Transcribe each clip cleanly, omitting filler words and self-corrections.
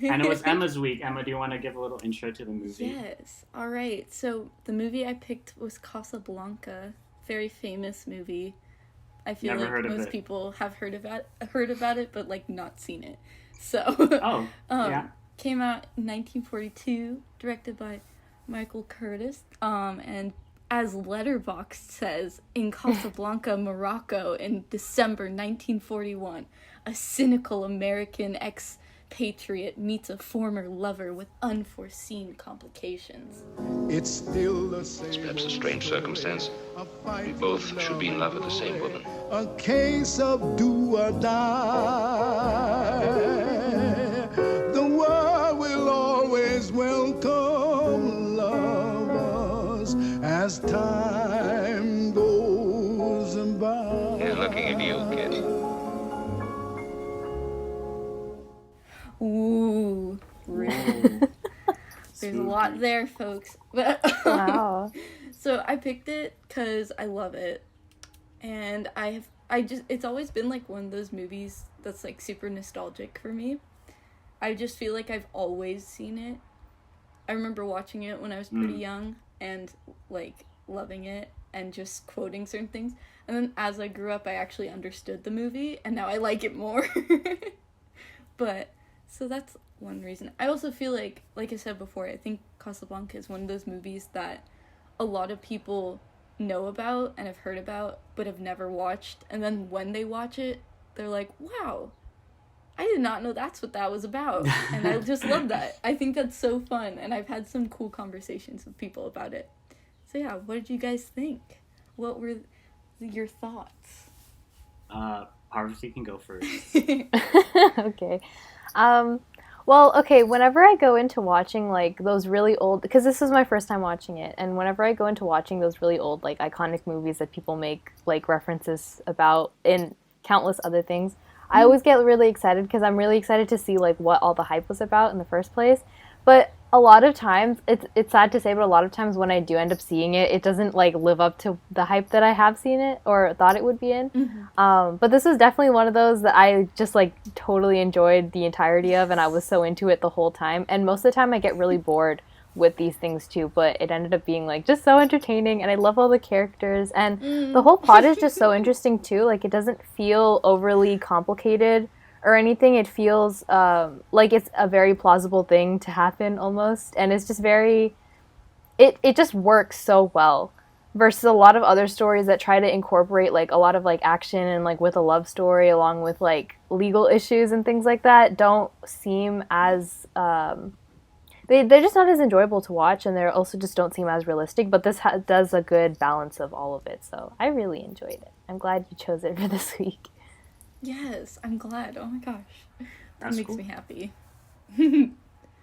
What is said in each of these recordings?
And it was Emma's week. Emma, do you want to give a little intro to the movie? Yes. All right. So the movie I picked was Casablanca, very famous movie. I feel Never like heard of most it. people have heard about it, but like not seen it. So, Oh, yeah. came out in 1942, directed by Michael Curtis. And as Letterboxd says, in Casablanca, Morocco, in December 1941, a cynical American expatriate meets a former lover with unforeseen complications. It's still the same. It's perhaps a strange circumstance. We both should be in love with the same woman. A case of do or die. The world will always welcome lovers as time goes by. He's looking at you, kid. Ooh, rude. There's a lot there, folks. Wow. So I picked it because I love it. And it's always been like one of those movies that's like super nostalgic for me. I just feel like I've always seen it. I remember watching it when I was pretty young and like loving it and just quoting certain things. And then as I grew up, I actually understood the movie and now I like it more. But so that's one reason. I also feel like I said before, I think Casablanca is one of those movies that a lot of people know about and have heard about but have never watched, and then when they watch it they're like, wow, I did not know that's what that was about. And I just love that. I think that's so fun, and I've had some cool conversations with people about it. So yeah, what did you guys think? What were your thoughts? Parvati can go first. Okay. Well, okay, whenever I go into watching, like, those really old, because this is my first time watching it, and whenever I go into watching those really old, like, iconic movies that people make, like, references about in countless other things, I always get really excited, because I'm really excited to see, like, what all the hype was about in the first place. But a lot of times, it's sad to say, but a lot of times when I do end up seeing it, it doesn't, like, live up to the hype that I have seen it, or thought it would be in. But this was definitely one of those that I just, like, totally enjoyed the entirety of, and I was so into it the whole time. And most of the time I get really bored with these things too, but it ended up being, like, just so entertaining, and I love all the characters, and the whole plot is just so interesting too. Like, it doesn't feel overly complicated or anything. It feels like it's a very plausible thing to happen almost, and it's just very, it just works so well versus a lot of other stories that try to incorporate like a lot of like action and like with a love story along with like legal issues and things like that don't seem as they're just not as enjoyable to watch, and they also just don't seem as realistic, but this does a good balance of all of it, so I really enjoyed it. I'm glad you chose it for this week. Yes, I'm glad. Oh my gosh. That That's makes cool. me happy.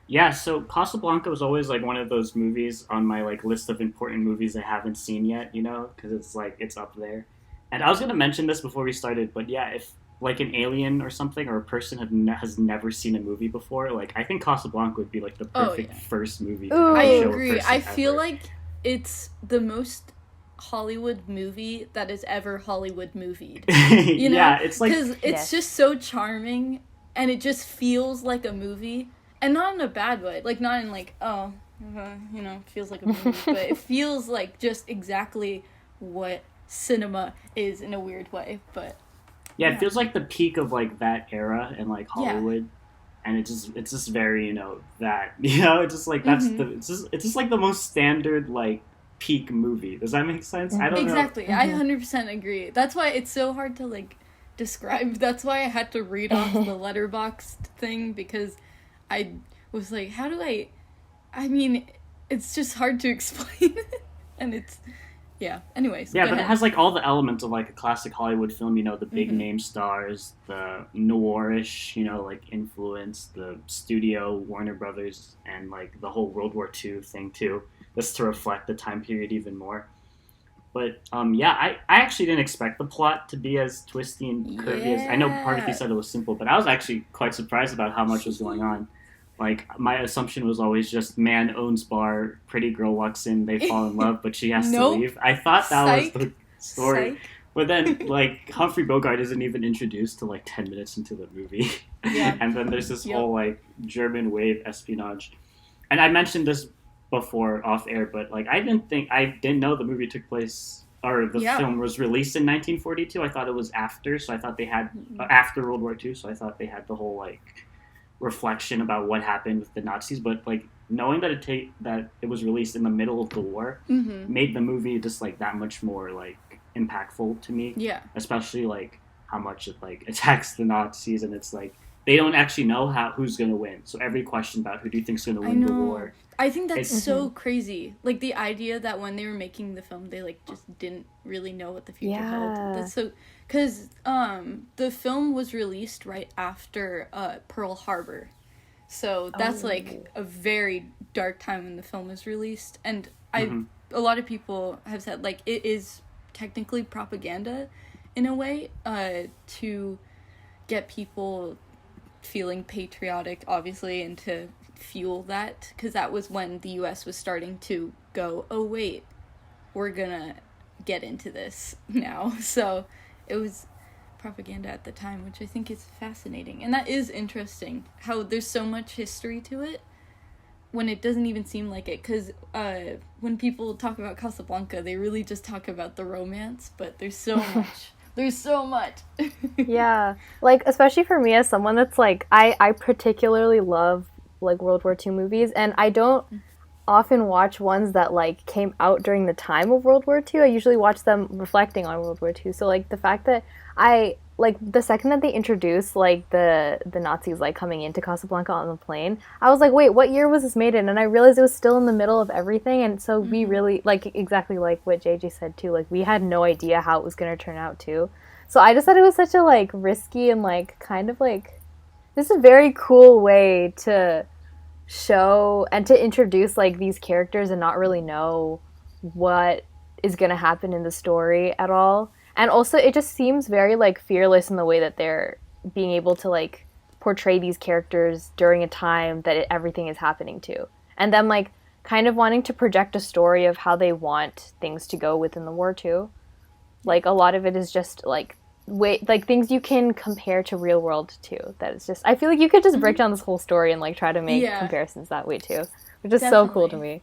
Yeah, so Casablanca was always like one of those movies on my like list of important movies I haven't seen yet, you know, because it's like it's up there. And I was gonna mention this before we started, but yeah, if like an alien or something or a person has never seen a movie before, like I think Casablanca would be like the perfect first movie to Ooh. have I show a agree. person I feel ever. like it's the most Hollywood movie that is ever Hollywood movied. You know? Yeah, it's like because it's Yes. just so charming, and it just feels like a movie, and not in a bad way. Like, not in like, oh, you know, it feels like a movie, but it feels like just exactly what cinema is in a weird way. But yeah, it feels like the peak of like that era in like Yeah. Hollywood. And it's just very, you know, that, you know, it's just like that's it's just like the most standard like peak movie. Does that make sense? I don't exactly, I 100% agree. That's why it's so hard to like describe. That's why I had to read off the letterboxed thing, because I was like, how do I mean, it's just hard to explain. And it's, yeah, anyways, Yeah, go but it ahead. has like all the elements of like a classic Hollywood film, you know, the big name stars, the noirish, you know, like influence, the studio, Warner Brothers, and like the whole World War II thing too, just to reflect the time period even more. But yeah, I actually didn't expect the plot to be as twisty and curvy as I know Parvati Yeah. said it was simple, but I was actually quite surprised about how much was going on. Like, my assumption was always just man owns bar, pretty girl walks in, they fall in love, but she has Nope. to leave. I thought that Psych. was the story. Psych. But then, like, Humphrey Bogart isn't even introduced to like 10 minutes into the movie. Yeah. And then there's this whole like German wave espionage. And I mentioned this before off air, but like I didn't know the movie took place or the film was released in 1942. I thought it was after, so I thought they had after World War II, so I thought they had the whole like reflection about what happened with the Nazis, but like knowing that it was released in the middle of the war made the movie just like that much more like impactful to me. Yeah. Especially like how much it like attacks the Nazis, and it's like they don't actually know who's going to win. So every question about who do you think's going to win the war. I think that's so crazy. Like the idea that when they were making the film, they like just didn't really know what the future held. That's so because the film was released right after Pearl Harbor, so that's like a very dark time when the film was released. And a lot of people have said like it is technically propaganda in a way to get people feeling patriotic, obviously, and to fuel that, because that was when the US was starting to go, oh wait, we're gonna get into this now. So it was propaganda at the time, which I think is fascinating. And that is interesting, how there's so much history to it when it doesn't even seem like it, because when people talk about Casablanca, they really just talk about the romance, but there's so much. There's so much. Yeah. Like, especially for me as someone that's, like, I particularly love, like, World War II movies, and I don't often watch ones that, like, came out during the time of World War II. I usually watch them reflecting on World War II. So, like, the fact that the second that they introduced, like, the Nazis, like, coming into Casablanca on the plane, I was like, wait, what year was this made in? And I realized it was still in the middle of everything, and so we really, like, exactly like what JJ said, too, like, we had no idea how it was going to turn out, too. So I just thought it was such a, like, risky and, like, kind of, like, this is a very cool way to show and to introduce, like, these characters and not really know what is going to happen in the story at all. And also, it just seems very, like, fearless in the way that they're being able to, like, portray these characters during a time that everything is happening to. And then, like, kind of wanting to project a story of how they want things to go within the war, too. Like, a lot of it is just, like, things you can compare to real world, too. That is just, I feel like you could just break down this whole story and, like, try to make comparisons that way, too. Which is so cool to me.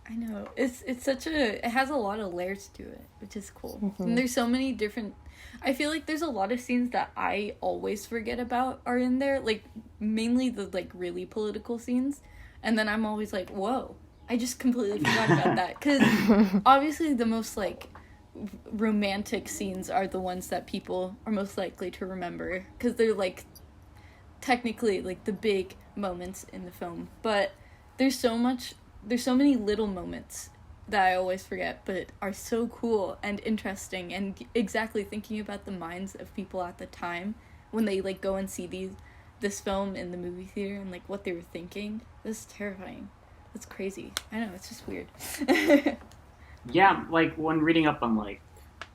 I know. It's it has a lot of layers to it, which is cool. And there's so many different, I feel like there's a lot of scenes that I always forget about are in there, like, mainly the, like, really political scenes. And then I'm always like, whoa, I just completely forgot about that. Because obviously the most, like, romantic scenes are the ones that people are most likely to remember. Because they're, like, technically, like, the big moments in the film. But there's so many little moments that I always forget, but are so cool and interesting, and exactly thinking about the minds of people at the time when they, like, go and see this film in the movie theater and, like, what they were thinking. This is terrifying. That's crazy. I know, it's just weird. Yeah, like, when reading up on, like,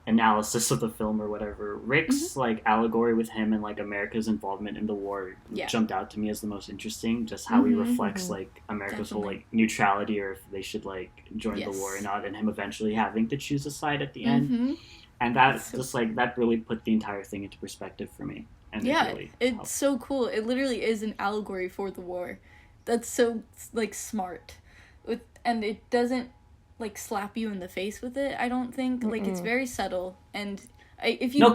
analysis of the film or whatever, Rick's like allegory with him and like America's involvement in the war jumped out to me as the most interesting, just how he reflects like America's whole like neutrality, or if they should like join the war or not, and him eventually having to choose a side at the end. And that's just like that really put the entire thing into perspective for me. And it's so cool. It literally is an allegory for the war. That's so like smart, and it doesn't like slap you in the face with it. I don't think like it's very subtle, and if you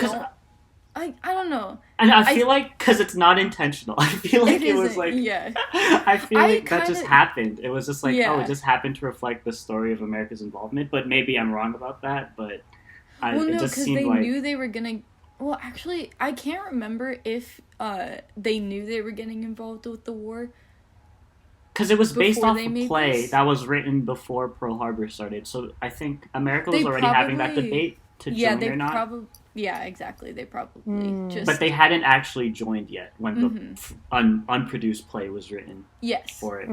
I don't know, and I feel like because it's not intentional. I feel like it was like I feel like that just happened. It was just like it just happened to reflect the story of America's involvement. But maybe I'm wrong about that. But it just seemed they like knew they were gonna. Well, actually, I can't remember if they knew they were getting involved with the war. Because it was based off a play that was written before Pearl Harbor started. So I think America was already having that debate to join or not. Yeah, exactly. They probably just... But they hadn't actually joined yet when the unproduced play was written for it.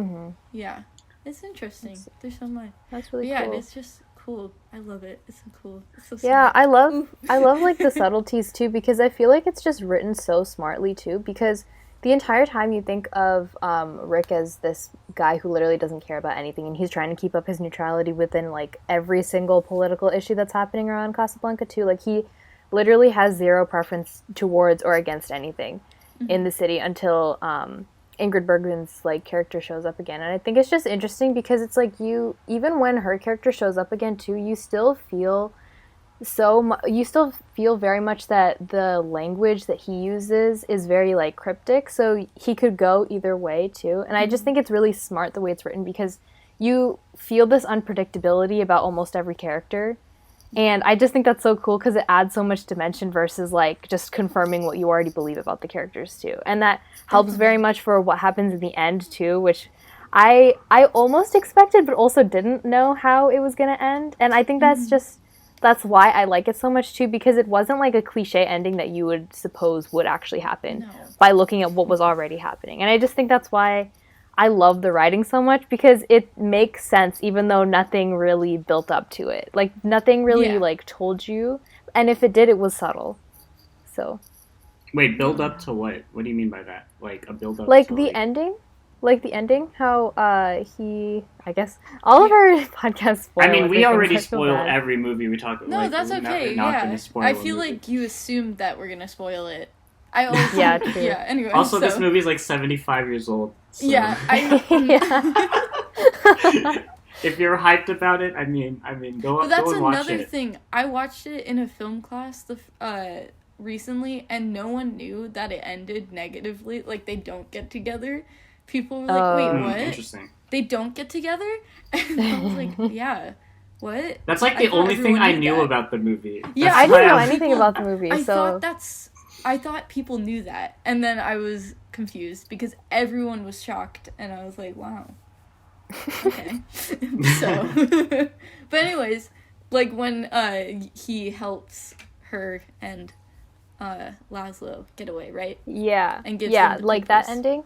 Yeah. It's interesting. There's so much. That's really cool. Yeah, it's just cool. I love it. It's so cool. It's so smart. I love like the subtleties too, because I feel like it's just written so smartly too, because the entire time you think of Rick as this guy who literally doesn't care about anything, and he's trying to keep up his neutrality within like every single political issue that's happening around Casablanca too. Like he literally has zero preference towards or against anything in the city until Ingrid Bergman's like character shows up again. And I think it's just interesting because it's like you, even when her character shows up again too, you still feel you still feel very much that the language that he uses is very like cryptic, so he could go either way too. And I just think it's really smart the way it's written because you feel this unpredictability about almost every character. And I just think that's so cool because it adds so much dimension versus like just confirming what you already believe about the characters too. And that helps very much for what happens in the end too, which I almost expected but also didn't know how it was going to end. And I think that's why I like it so much too, because it wasn't like a cliche ending that you would suppose would actually happen by looking at what was already happening. And I just think that's why I love the writing so much, because it makes sense even though nothing really built up to it. Like nothing really like told you, and if it did, it was subtle. So wait, build up to what? What do you mean by that? Like a build up like to the ending? Like the ending, how I guess all of our podcasts spoil. I mean, we already so spoil bad. every movie we talk about. No, like, that's okay. Gonna spoil I a feel movie. like you assumed that we're gonna spoil it. I always true. Yeah. Anyway, Also, this movie's like 75 years old. So. Yeah, If you're hyped about it, I mean, go But that's go and watch another it. thing. I watched it in a film class recently, and no one knew that it ended negatively. Like they don't get together. People were like, "Wait, what? Interesting. They don't get together?" And I was like, "Yeah, what?" That's like the only thing I knew about the movie. Yeah, I didn't know why anything about the movie. I thought people knew that, and then I was confused because everyone was shocked, and I was like, "Wow, okay." So, but anyways, like when he helps her and Laszlo get away, right? Yeah, And gives yeah, them the like that papers. ending.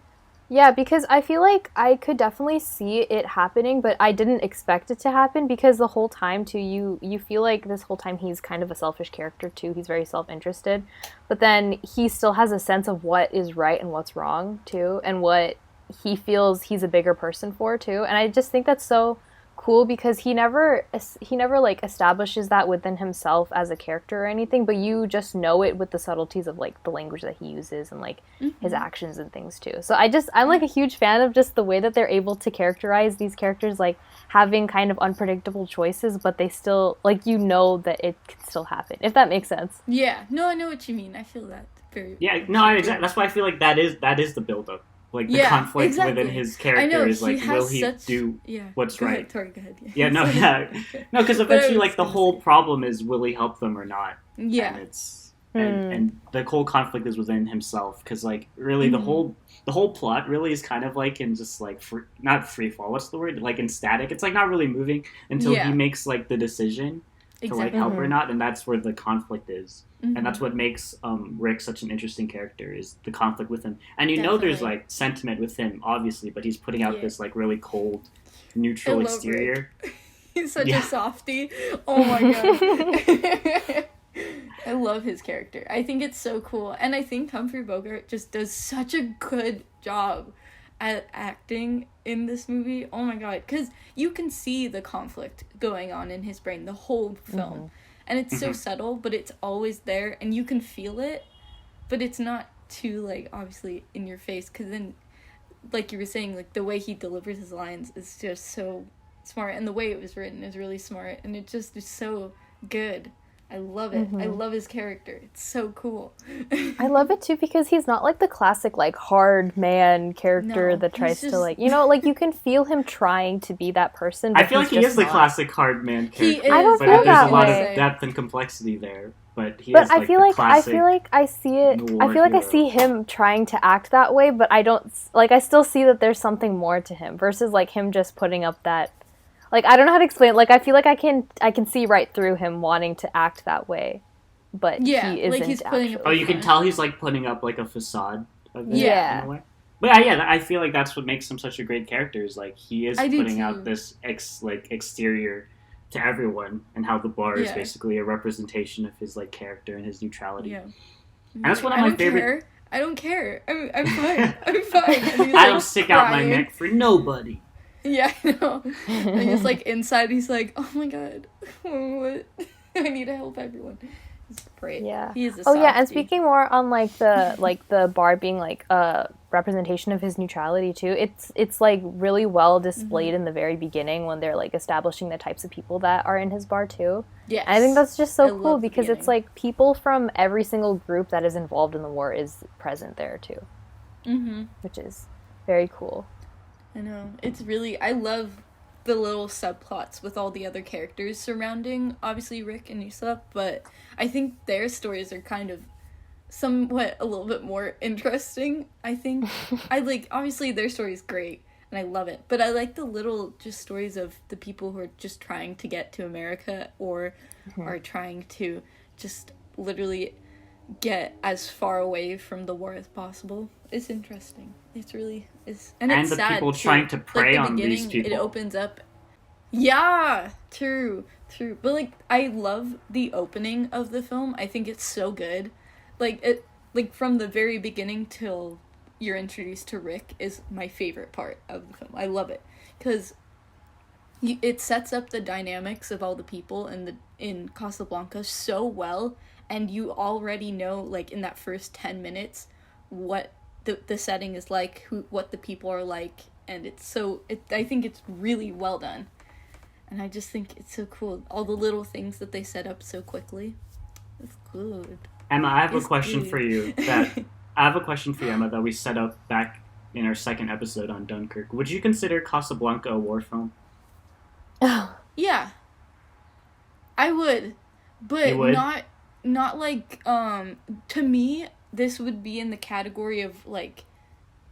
Yeah, because I feel like I could definitely see it happening, but I didn't expect it to happen because the whole time too, you feel like this whole time he's kind of a selfish character too. He's very self-interested, but then he still has a sense of what is right and what's wrong too, and what he feels he's a bigger person for too. And I just think that's so cool because he never like establishes that within himself as a character or anything, but you just know it with the subtleties of like the language that he uses and like his actions and things too. So I'm like a huge fan of just the way that they're able to characterize these characters, like having kind of unpredictable choices, but they still like, you know, that it can still happen, if that makes sense. Yeah, no, I know what you mean. I feel that very. Yeah, no, exactly. That's why I feel like that is the build up. Like the conflict within his character is like, will he do what's right? Ahead, Tori, go ahead. Yeah, no, because eventually, like the whole problem is, will he help them or not? Yeah, and it's and the whole conflict is within himself, because like really the whole plot really is kind of like in just like not free fall. What's the word? Like in static. It's like not really moving until he makes like the decision to like help or not, and that's where the conflict is. And that's what makes Rick such an interesting character, is the conflict with him. And you know there's like sentiment with him, obviously, but he's putting out this like really cold, neutral exterior. He's such a softie. Oh my god. I love his character. I think it's so cool. And I think Humphrey Bogart just does such a good job at acting in this movie. Oh my god. Because you can see the conflict going on in his brain the whole film. And it's so subtle, but it's always there, and you can feel it, but it's not too, like, obviously in your face, because then, like you were saying, like, the way he delivers his lines is just so smart, and the way it was written is really smart, and it just is so good. I love it. I love his character. It's so cool. I love it too because he's not like the classic like hard man character that tries to like, you know, like you can feel him trying to be that person. But I feel like he is the classic hard man character. He is. I don't but feel there's that a lot way. of depth and complexity there. But he But is I like feel the like classic I see it. I feel like I hero. see him trying to act that way, but I don't like. I still see that there's something more to him versus like him just putting up that. Like I don't know how to explain it. Like I feel like I can see right through him wanting to act that way, but he isn't. Like he's putting up. Oh, you can tell he's like putting up like a facade of it Yeah. in a way. But yeah, I feel like that's what makes him such a great character. Is like he is I do putting too. out this exterior to everyone, and how the bar is basically a representation of his like character and his neutrality. Yeah. And that's one of my favorite. I don't care. I'm fine. I'm fine. And he's, I like, don't stick out my crying. neck for nobody. Yeah, I know. And he's like inside. He's like, oh my god, what? I need to help everyone. He's great. Yeah. He is a Oh yeah, and softie. speaking more on the bar being like a representation of his neutrality too. It's like really well displayed in the very beginning when they're like establishing the types of people that are in his bar too. Yes. And I think that's just I so cool love the because it's beginning. like people from every single group that is involved in the war is present there too. Which is very cool. I know. It's really, I love the little subplots with all the other characters surrounding, obviously, Rick and Yusuf, but I think their stories are kind of somewhat a little bit more interesting, I think. Obviously, their story is great, and I love it, but I like the little just stories of the people who are just trying to get to America or are trying to just literally get as far away from the war as possible. It's interesting. It's really is, and it's the sad people too. trying to prey the on these beginning, people. It opens up. Yeah, true. But like, I love the opening of the film. I think it's so good. From the very beginning till you're introduced to Rick is my favorite part of the film. I love it because it sets up the dynamics of all the people in Casablanca so well, and you already know, like, in that first 10 minutes what the setting is like, what the people are like, and I think it's really well done. And I just think it's so cool. All the little things that they set up so quickly. It's good. Emma, I have a question for you Emma, that we set up back in our second episode on Dunkirk. Would you consider Casablanca a war film? Yeah. I would. But You would? not like, to me, this would be in the category of, like,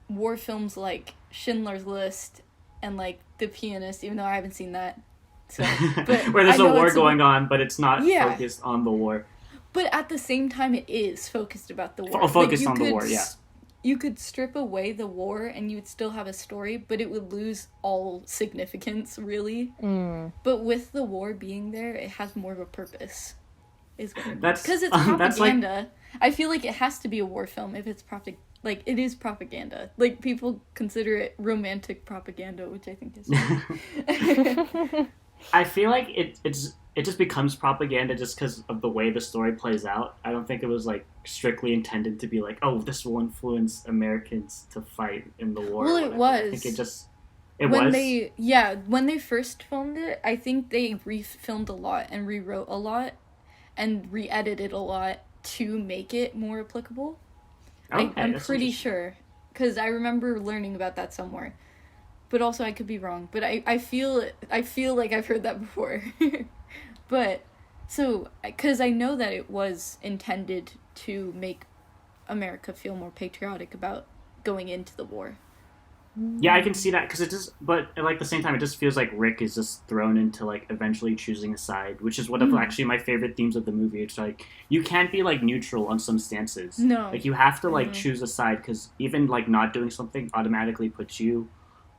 war films like Schindler's List and, like, The Pianist, even though I haven't seen that. So, but where there's a war it's going on, but it's not Yeah. focused on the war. But at the same time, it is focused about the war. Focused on the war, yeah. You could strip away the war and you would still have a story, but it would lose all significance, really. But with the war being there, it has more of a purpose. Because it's propaganda. I feel like it has to be a war film if it's it is propaganda. Like, people consider it romantic propaganda, which I think is funny. I feel like it just becomes propaganda just because of the way the story plays out. I don't think it was, like, strictly intended to be like, oh, this will influence Americans to fight in the war. Well, it was. I think when they first filmed it, I think they re-filmed a lot and rewrote a lot and re-edited a lot to make it more applicable. Okay, I'm pretty sure, because I remember learning about that somewhere. But also, I could be wrong. But I feel like I've heard that before. But, so, because I know that it was intended to make America feel more patriotic about going into the war. Yeah, I can see that, because it just, but at, like, the same time, it just feels like Rick is just thrown into, like, eventually choosing a side, which is one of actually my favorite themes of the movie. It's like, you can't be, like, neutral on some stances. No. Like, you have to, like, choose a side, because even, like, not doing something automatically puts you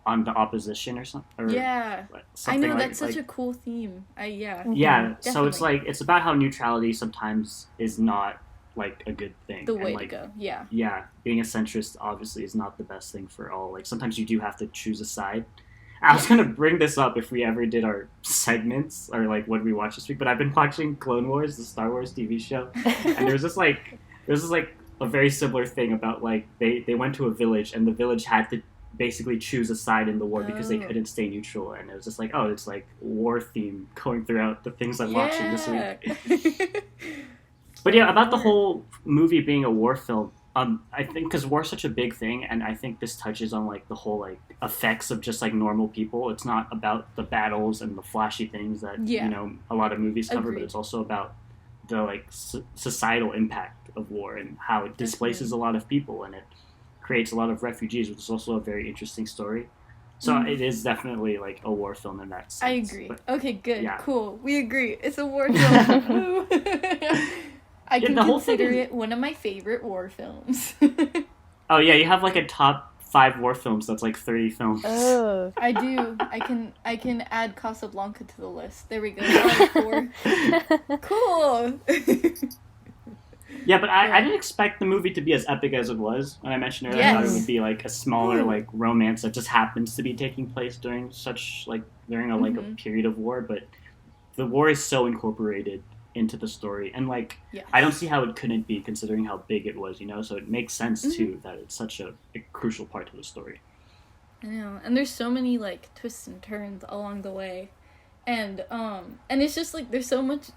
on the opposition or something. Yeah. I know, that's such a cool theme. Yeah, so it's like, it's about how neutrality sometimes is not, like, a good thing. The way to go. Yeah, being a centrist obviously is not the best thing for all. Like, sometimes you do have to choose a side. I was gonna bring this up if we ever did our segments or, like, what we watched this week, but I've been watching Clone Wars, the Star Wars TV show, and there's this a very similar thing about, like, they went to a village and the village had to basically choose a side in the war because they couldn't stay neutral, and it was just like, oh, it's like war theme going throughout the things I'm watching this week. But yeah, about the whole movie being a war film, I think because war's such a big thing, and I think this touches on, like, the whole, like, effects of just, like, normal people. It's not about the battles and the flashy things that you know, a lot of movies cover, but it's also about the, like, societal impact of war and how it displaces a lot of people and it creates a lot of refugees, which is also a very interesting story. So it is definitely, like, a war film in that sense. I agree. But, okay, good, yeah. Cool. We agree. It's a war film. I can consider it one of my favorite war films. Oh yeah, you have, like, a top 5 war films that's, like, 30 films. Oh. I do. I can add Casablanca to the list. There we go. Like 4. Cool. Yeah, but I didn't expect the movie to be as epic as it was. When I mentioned earlier, I thought it would be, like, a smaller, like, romance that just happens to be taking place during a, like, a period of war. But the war is so incorporated into the story, and like Yes. I don't see how it couldn't be considering how big it was, so it makes sense Mm-hmm. too that it's such a crucial part of the story. I know, and there's so many like twists and turns along the way, and it's just like there's so much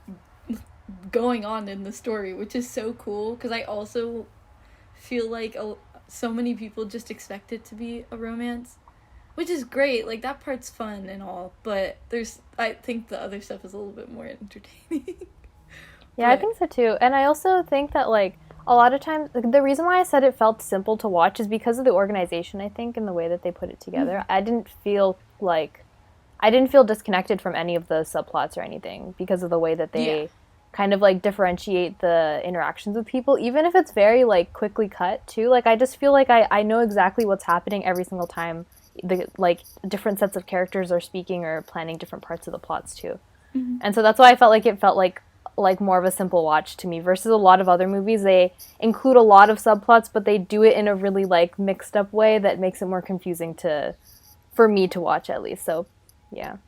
going on in the story, which is so cool because I also feel like so many people just expect it to be a romance, which is great. Like that part's fun and all, but I think the other stuff is a little bit more entertaining. Yeah, I think so too. And I also think that like a lot of times the reason why I said it felt simple to watch is because of the organization, I think, and the way that they put it together. Mm-hmm. I didn't feel disconnected from any of the subplots or anything because of the way that they kind of like differentiate the interactions with people, even if it's very like quickly cut too. Like I just feel like I know exactly what's happening every single time the like different sets of characters are speaking or planning different parts of the plots too. Mm-hmm. And so that's why I felt like more of a simple watch to me versus a lot of other movies. They include a lot of subplots, but they do it in a really like mixed up way that makes it more confusing for me to watch at least. So yeah.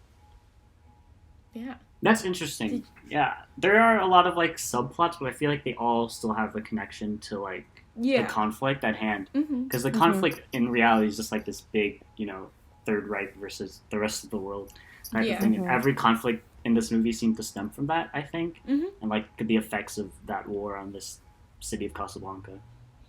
That's interesting. Yeah, there are a lot of like subplots, but I feel like they all still have a connection to like the conflict at hand, because the conflict in reality is just like this big, Third Reich versus the rest of the world type of thing. And every conflict in this movie seemed to stem from that, I think, and like the effects of that war on this city of Casablanca.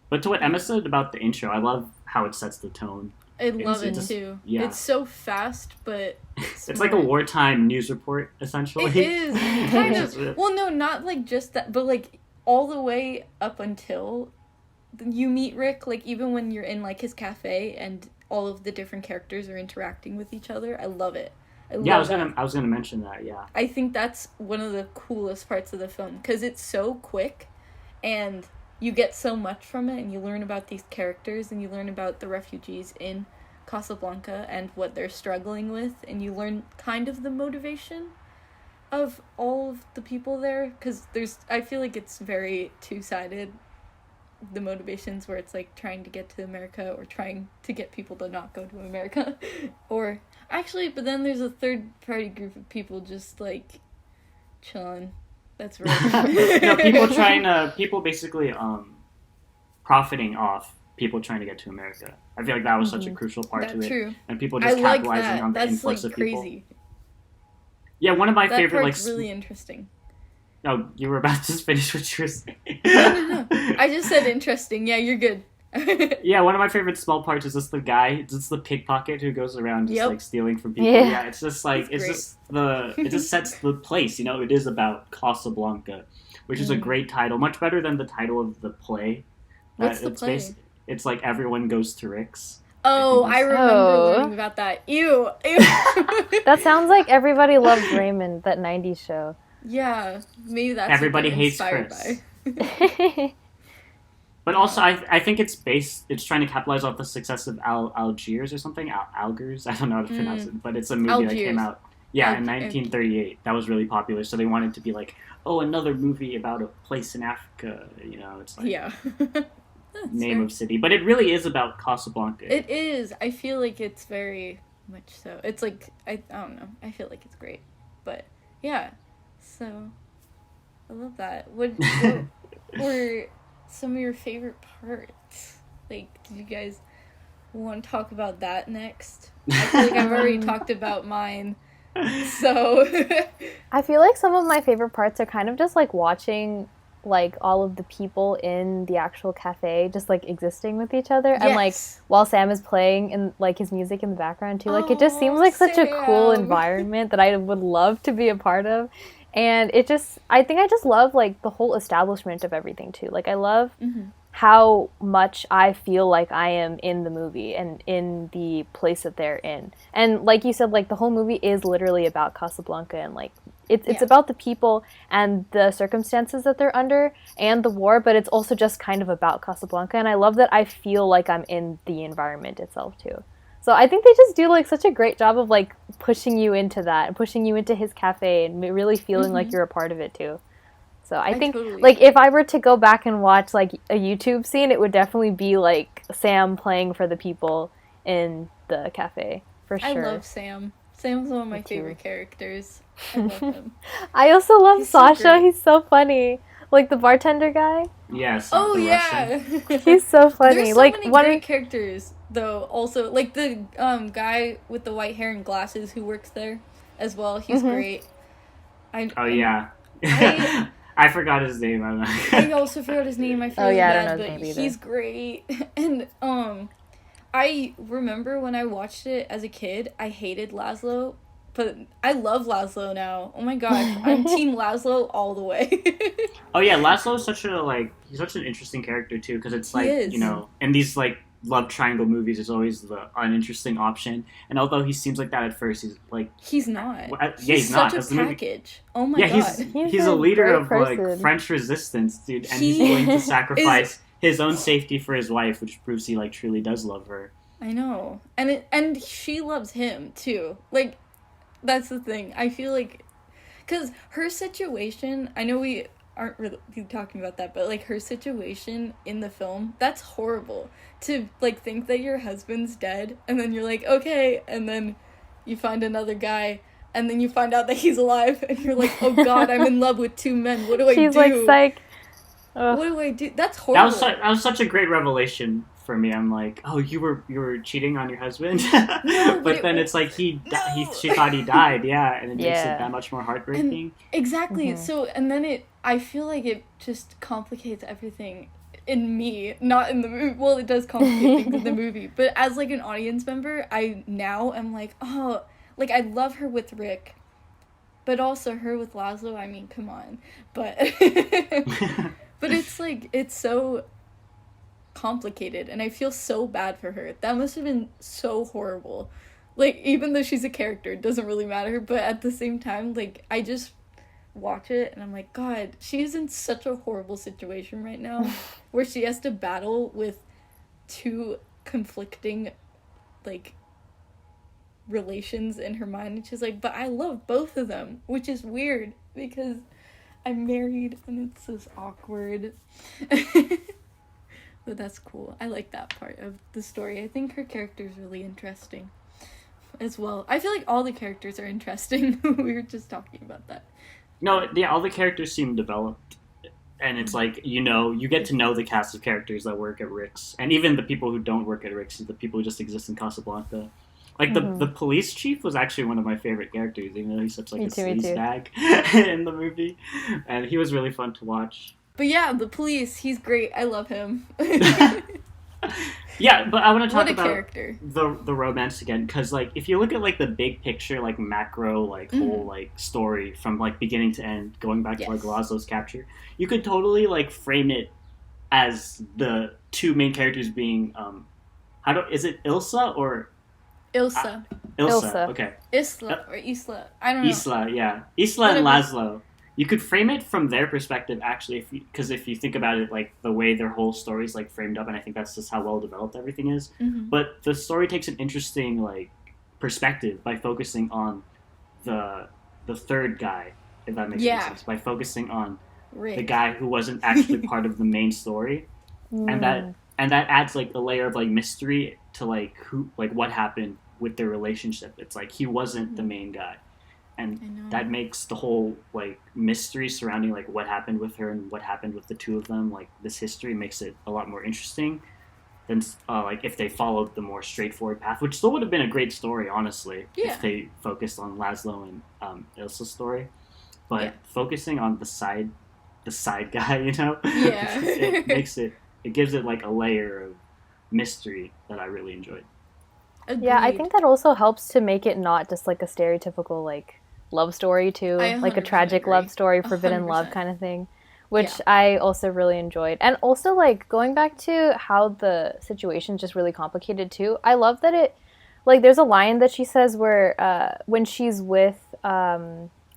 But to what Emma said about the intro, I love how it sets the tone. I love it too. Yeah. It's so fast, but it's like a wartime news report, essentially. It is kind of. Well, no, not like just that, but like all the way up until you meet Rick. Like even when you're in like his cafe and all of the different characters are interacting with each other, I love it. I was gonna mention that. Yeah, I think that's one of the coolest parts of the film because it's so quick, and you get so much from it, and you learn about these characters, and you learn about the refugees in Casablanca and what they're struggling with, and you learn kind of the motivation of all of the people there, because I feel like it's very two-sided, the motivations where it's like trying to get to America or trying to get people to not go to America, or actually, but then there's a third-party group of people just like chilling. That's right. people basically profiting off people trying to get to America. I feel like that was such a crucial part to it. True. And people just capitalizing on the That's influx like of people. crazy. Yeah, one of my that favorite part's really interesting. No, you were about to just finish what you were saying. No. I just said interesting. Yeah, you're good. Yeah, one of my favorite small parts is just the guy, just the pickpocket who goes around just like stealing from people. Yeah, it's just like it just sets the place. It is about Casablanca, which is a great title, much better than the title of the play. What's the play? It's like Everyone Goes to Rick's. Oh, I remember learning about that. Ew. That sounds like Everybody Loves Raymond, that 90s show. Yeah, maybe that's Everybody Hates Chris. But also, I think it's trying to capitalize off the success of Algiers or something. Algiers? I don't know how to pronounce it, but it's a movie that came out, in 1938. That was really popular, so they wanted to be like, oh, another movie about a place in Africa. It's like name of city. But it really is about Casablanca. It is. I feel like it's very much so. It's like, I don't know. I feel like it's great. But, yeah. So, I love that. What were some of your favorite parts? Like, did you guys want to talk about that next? I feel like I've already talked about mine. So I feel like some of my favorite parts are kind of just like watching like all of the people in the actual cafe just like existing with each other, and like while Sam is playing and like his music in the background too. Like it just seems like such a cool environment that I would love to be a part of. And I think I just love like the whole establishment of everything too. Like I love how much I feel like I am in the movie and in the place that they're in. And like you said, like the whole movie is literally about Casablanca, and like it's about the people and the circumstances that they're under and the war, but it's also just kind of about Casablanca. And I love that I feel like I'm in the environment itself too. So I think they just do like such a great job of like pushing you into that and pushing you into his cafe and really feeling like you're a part of it too. So I think like if I were to go back and watch like a YouTube scene, it would definitely be like Sam playing for the people in the cafe for sure. I love Sam. Sam's one of my Me too. favorite characters. I love him. I also love He's so Sasha. great. He's so funny. Like the bartender guy. Yes. Oh the yeah. Russian. He's so funny. There's so like many one great characters though. Also, like the guy with the white hair and glasses who works there as well. He's great. Oh yeah. I- I forgot his name. I also forgot his name. I feel Oh, yeah, I bad, don't know his but name either. he's great. And I remember when I watched it as a kid, I hated Laszlo, but I love Laszlo now. Oh my god, I'm Team Laszlo all the way. Oh yeah, Laszlo is he's such an interesting character too, because it's like, is. you know, in these like love triangle movies, is always the uninteresting option. And although he seems like that at first, he's like, He's not. he's not. Such That's a the movie. package. Oh my Yeah, god. he's a leader great of person. like French resistance, dude, and He he's willing to sacrifice his own safety for his wife, which proves he like truly does love her. I know. And she loves him too. Like, that's the thing. I feel like, because her situation, I know we aren't really talking about that, but like her situation in the film, that's horrible. To like think that your husband's dead and then you're like, okay, and then you find another guy and then you find out that he's alive and you're like, oh god, I'm in love with two men. What do I do? She's like psych. What do I do? That's horrible. That was such a great revelation for me. I'm like, oh, you were cheating on your husband, No, but then it's like she thought he died, yeah, and it makes it Yeah. that much more heartbreaking. Exactly. So, and then I feel like it just complicates everything in me, not in the movie. Well, it does complicate things in the movie, but as like an audience member, I now am like, oh, like I love her with Rick, but also her with Laszlo. I mean, come on, but but it's like it's so complicated, and I feel so bad for her. That must have been so horrible. Like, even though she's a character, it doesn't really matter, but at the same time, like, I just watch it and I'm like, god, she's in such a horrible situation right now where she has to battle with two conflicting like relations in her mind, and she's like, but I love both of them, which is weird because I'm married and it's just awkward. But that's cool. I like that part of the story. I think her character is really interesting as well. I feel like all the characters are interesting. We were just talking about that. No, yeah, all the characters seem developed, and it's like, you know, you get to know the cast of characters that work at Rick's, and even the people who don't work at Rick's, the people who just exist in Casablanca. Like the police chief was actually one of my favorite characters, even though he's such like Me a too, me too. sleazebag in the movie, and he was really fun to watch. But yeah, the police, he's great. I love him. Yeah, but I want to talk What a about character. the romance again, because like if you look at like the big picture, like macro, like whole like story from like beginning to end, going back to like Yes. Laszlo's capture, you could totally like frame it as the two main characters being is it Ilsa or Ilsa. Ilsa? Ilsa. Okay, Isla or Isla. I don't know. Isla, yeah, Isla and Whatever. Laszlo. You could frame it from their perspective, actually, because if you think about it, like the way their whole story is like framed up, and I think that's just how well developed everything is. Mhm. But the story takes an interesting like perspective by focusing on the third guy, if that makes any Yeah. sense. By focusing on Rick. the guy who wasn't actually part of the main story, and that adds like a layer of like mystery to like who, like what happened with their relationship. It's like he wasn't the main guy. I And know. that makes the whole like mystery surrounding like what happened with her and what happened with the two of them, like this history, makes it a lot more interesting than like if they followed the more straightforward path, which still would have been a great story, honestly, Yeah. if they focused on Laszlo and Ilsa's story. But Yeah. focusing on the side guy, you know, Yeah. it gives it like a layer of mystery that I really enjoyed. Yeah, I Agreed. think that also helps to make it not just like a stereotypical like love story too, I like a 100% tragic agree. love story, forbidden love 100%. kind of thing, which Yeah. I also really enjoyed. And also like going back to how the situation's just really complicated too. I love that it like there's a line that she says where when she's with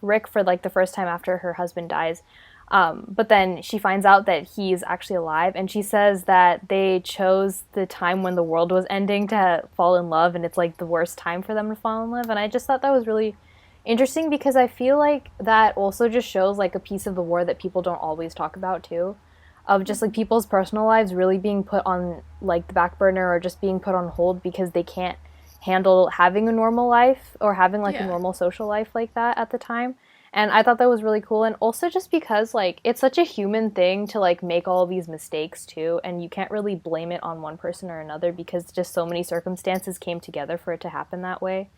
Rick for like the first time after her husband dies, but then she finds out that he's actually alive, and she says that they chose the time when the world was ending to fall in love, and it's like the worst time for them to fall in love. And I just thought that was really interesting, because I feel like that also just shows like a piece of the war that people don't always talk about too, of just like people's personal lives really being put on like the back burner or just being put on hold because they can't handle having a normal life or having like a Yeah. normal social life like that at the time. And I thought that was really cool. And also just because like it's such a human thing to like make all these mistakes too, and you can't really blame it on one person or another because just so many circumstances came together for it to happen that way.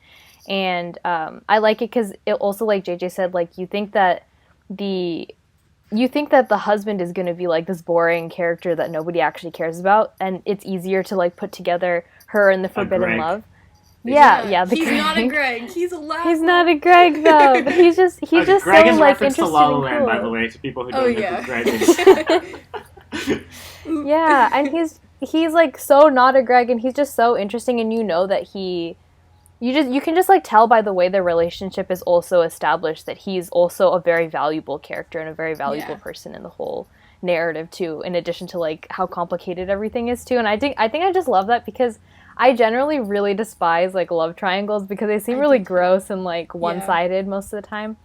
And I like it because it also, like JJ said, like the you think that the husband is going to be like this boring character that nobody actually cares about, and it's easier to like put together her and the forbidden love. Yeah, the he's Greg. not a Greg. He's a Laszlo. He's not a Greg though, but he's just Greg so is like reference interesting to La La and Land, cool. by the way, to people who don't know who Greg is. Yeah, and he's like so not a Greg, and he's just so interesting, and you know that you can just like tell by the way their relationship is also established that he's also a very valuable character and a very valuable person in the whole narrative too, in addition to like how complicated everything is too. And I think I just love that because I generally really despise like love triangles because they seem really gross and like one-sided most of the time.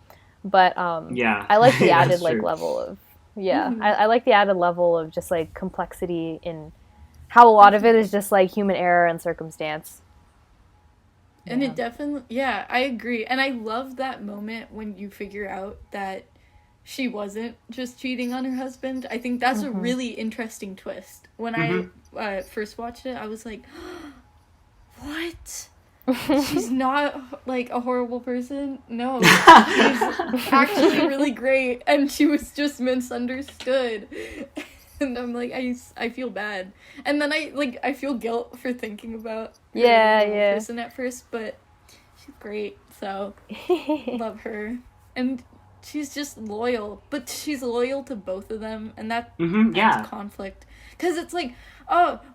But I like the added like level of I like the added level of just like complexity in how a lot of it is just like human error and circumstance. And it definitely, I agree. And I love that moment when you figure out that she wasn't just cheating on her husband. I think that's a really interesting twist. When I first watched it, I was like, what? She's not, like, a horrible person? No. She's actually really great. And she was just misunderstood. And I'm like, I feel bad. And then I feel guilt for thinking about her person at first, but she's great, so love her. And she's just loyal, but she's loyal to both of them, and that adds conflict. Because it's like,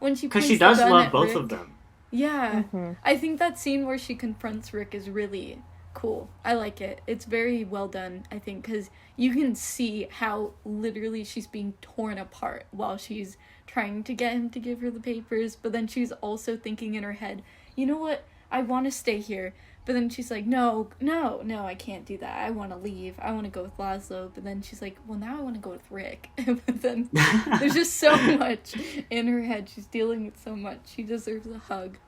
when she points she does the gun love at both Rick, of them. Yeah. I think that scene where she confronts Rick is really cool. I like it. It's very well done, I think, because you can see how literally she's being torn apart while she's trying to get him to give her the papers, but then she's also thinking in her head, you know what, I want to stay here, but then she's like, no, I can't do that, I want to leave, I want to go with Laszlo, but then she's like, well, now I want to go with Rick. But then there's just so much in her head, she's dealing with so much, she deserves a hug.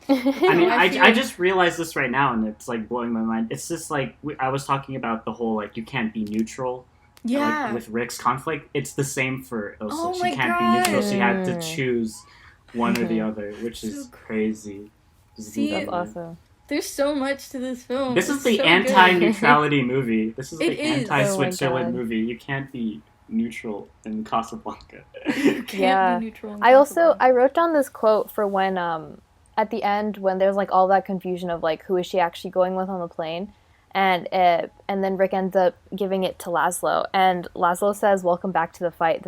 I mean, I just realized this right now, and it's, like, blowing my mind. It's just, like, I was talking about the whole, like, you can't be neutral. Yeah. Like, with Rick's conflict. It's the same for Ilsa. Oh she can't be neutral. She had to choose one or the other, which is crazy. See, that's awesome. There's so much to this film. This is the anti-neutrality movie. This is the anti-Switzerland movie. You can't be neutral in Casablanca. You can't be neutral in Casablanca. I wrote down this quote for when at the end when there's like all that confusion of like who is she actually going with on the plane, and then Rick ends up giving it to Laszlo, and Laszlo says, "Welcome back to the fight.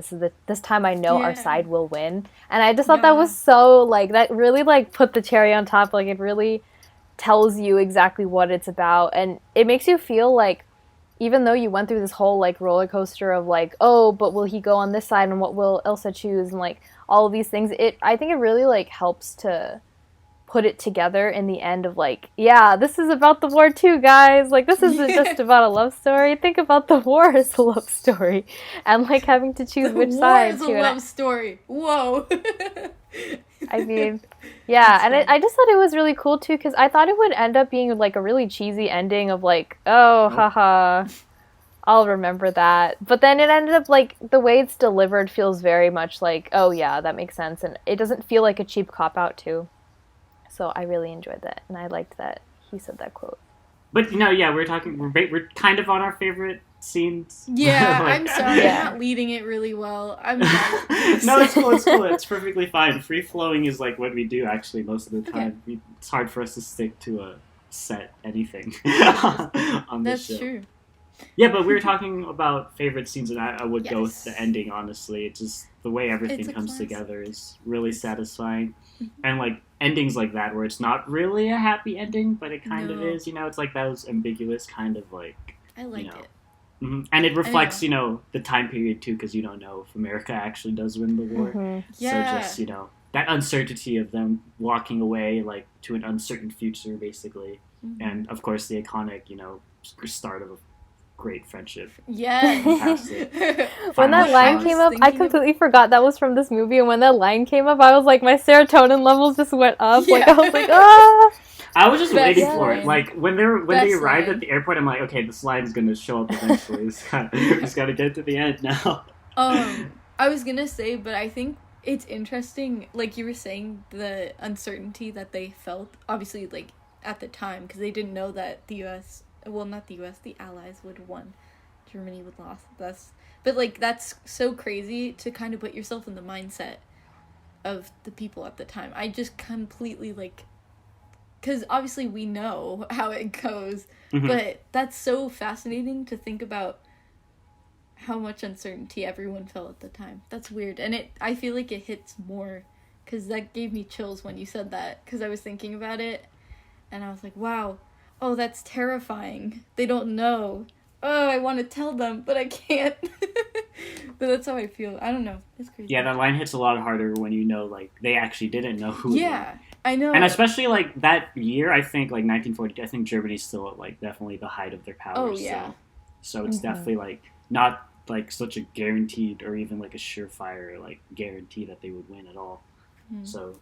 This time I know our side will win." And I just thought that was so like that really like put the cherry on top. Like it really tells you exactly what it's about, and it makes you feel like even though you went through this whole like roller coaster of like, oh, but will he go on this side and what will Ilsa choose and like all of these things, I think it really like helps to put it together in the end of like, yeah, this is about the war too, guys. Like this isn't just about a love story. Think about the war as a love story, and like having to choose which side. The war is a love story. Whoa. I mean, yeah, and I just thought it was really cool too because I thought it would end up being like a really cheesy ending of like, oh, haha, I'll remember that. But then it ended up like the way it's delivered feels very much like, oh yeah, that makes sense, and it doesn't feel like a cheap cop out too. So I really enjoyed that, and I liked that he said that quote. But we're kind of on our favorite scenes. Yeah, like, I'm sorry, I'm not leading it really well. I'm not. No, it's cool. It's perfectly fine. Free flowing is like what we do actually most of the time. It's hard for us to stick to a set anything on this show. That's true. Yeah, but we were talking about favorite scenes, and I would go with the ending. Honestly, it's just the way everything comes together is really satisfying, and like endings like that where it's not really a happy ending, but it kind of is. You know, it's like those ambiguous kind of like. I like it. Mm-hmm. And it reflects, the time period too, because you don't know if America actually does win the war. Mm-hmm. Yeah. So just that uncertainty of them walking away like to an uncertain future, basically, and of course the iconic start of great friendship. Yeah. Fantastic. When that Final line shot. came up, I completely forgot that was from this movie. And when that line came up, I was like, my serotonin levels just went up. Like, I was like, ah! I was just Best waiting for line. it. Like when they Best arrived line. at the airport, I'm like, okay, this line is gonna show up eventually. Just gotta get to the end now. I was gonna say, but I think it's interesting, like you were saying, the uncertainty that they felt, obviously, like, at the time, because they didn't know that the U.S., well, not the U.S., the Allies would have won. Germany would lost. But, like, that's so crazy to kind of put yourself in the mindset of the people at the time. I just completely, like, because obviously we know how it goes, but that's so fascinating to think about how much uncertainty everyone felt at the time. That's weird. And I feel like it hits more, because that gave me chills when you said that, because I was thinking about it, and I was like, wow, oh, that's terrifying. They don't know. Oh, I want to tell them, but I can't. But that's how I feel. I don't know. It's crazy. Yeah, that line hits a lot harder when you know, like, they actually didn't know who. Yeah, I know. And especially, like, that year, I think, like, 1940, I think Germany's still at, like, definitely the height of their power. Oh, yeah. So it's definitely, like, not, like, such a guaranteed or even, like, a surefire, like, guarantee that they would win at all. So,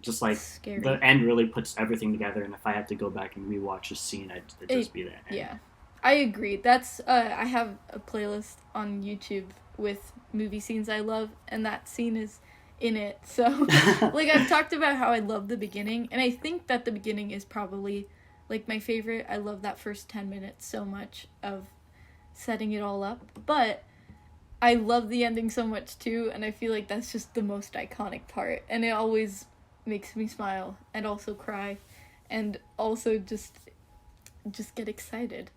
just, like, Scary. the end really puts everything together, and if I had to go back and rewatch a scene, it'd just be that end. Yeah. I agree. That's, I have a playlist on YouTube with movie scenes I love, and that scene is in it. So, like, I've talked about how I love the beginning, and I think that the beginning is probably, like, my favorite. I love that first 10 minutes so much of setting it all up, but I love the ending so much too, and I feel like that's just the most iconic part, and it always makes me smile and also cry and also just get excited.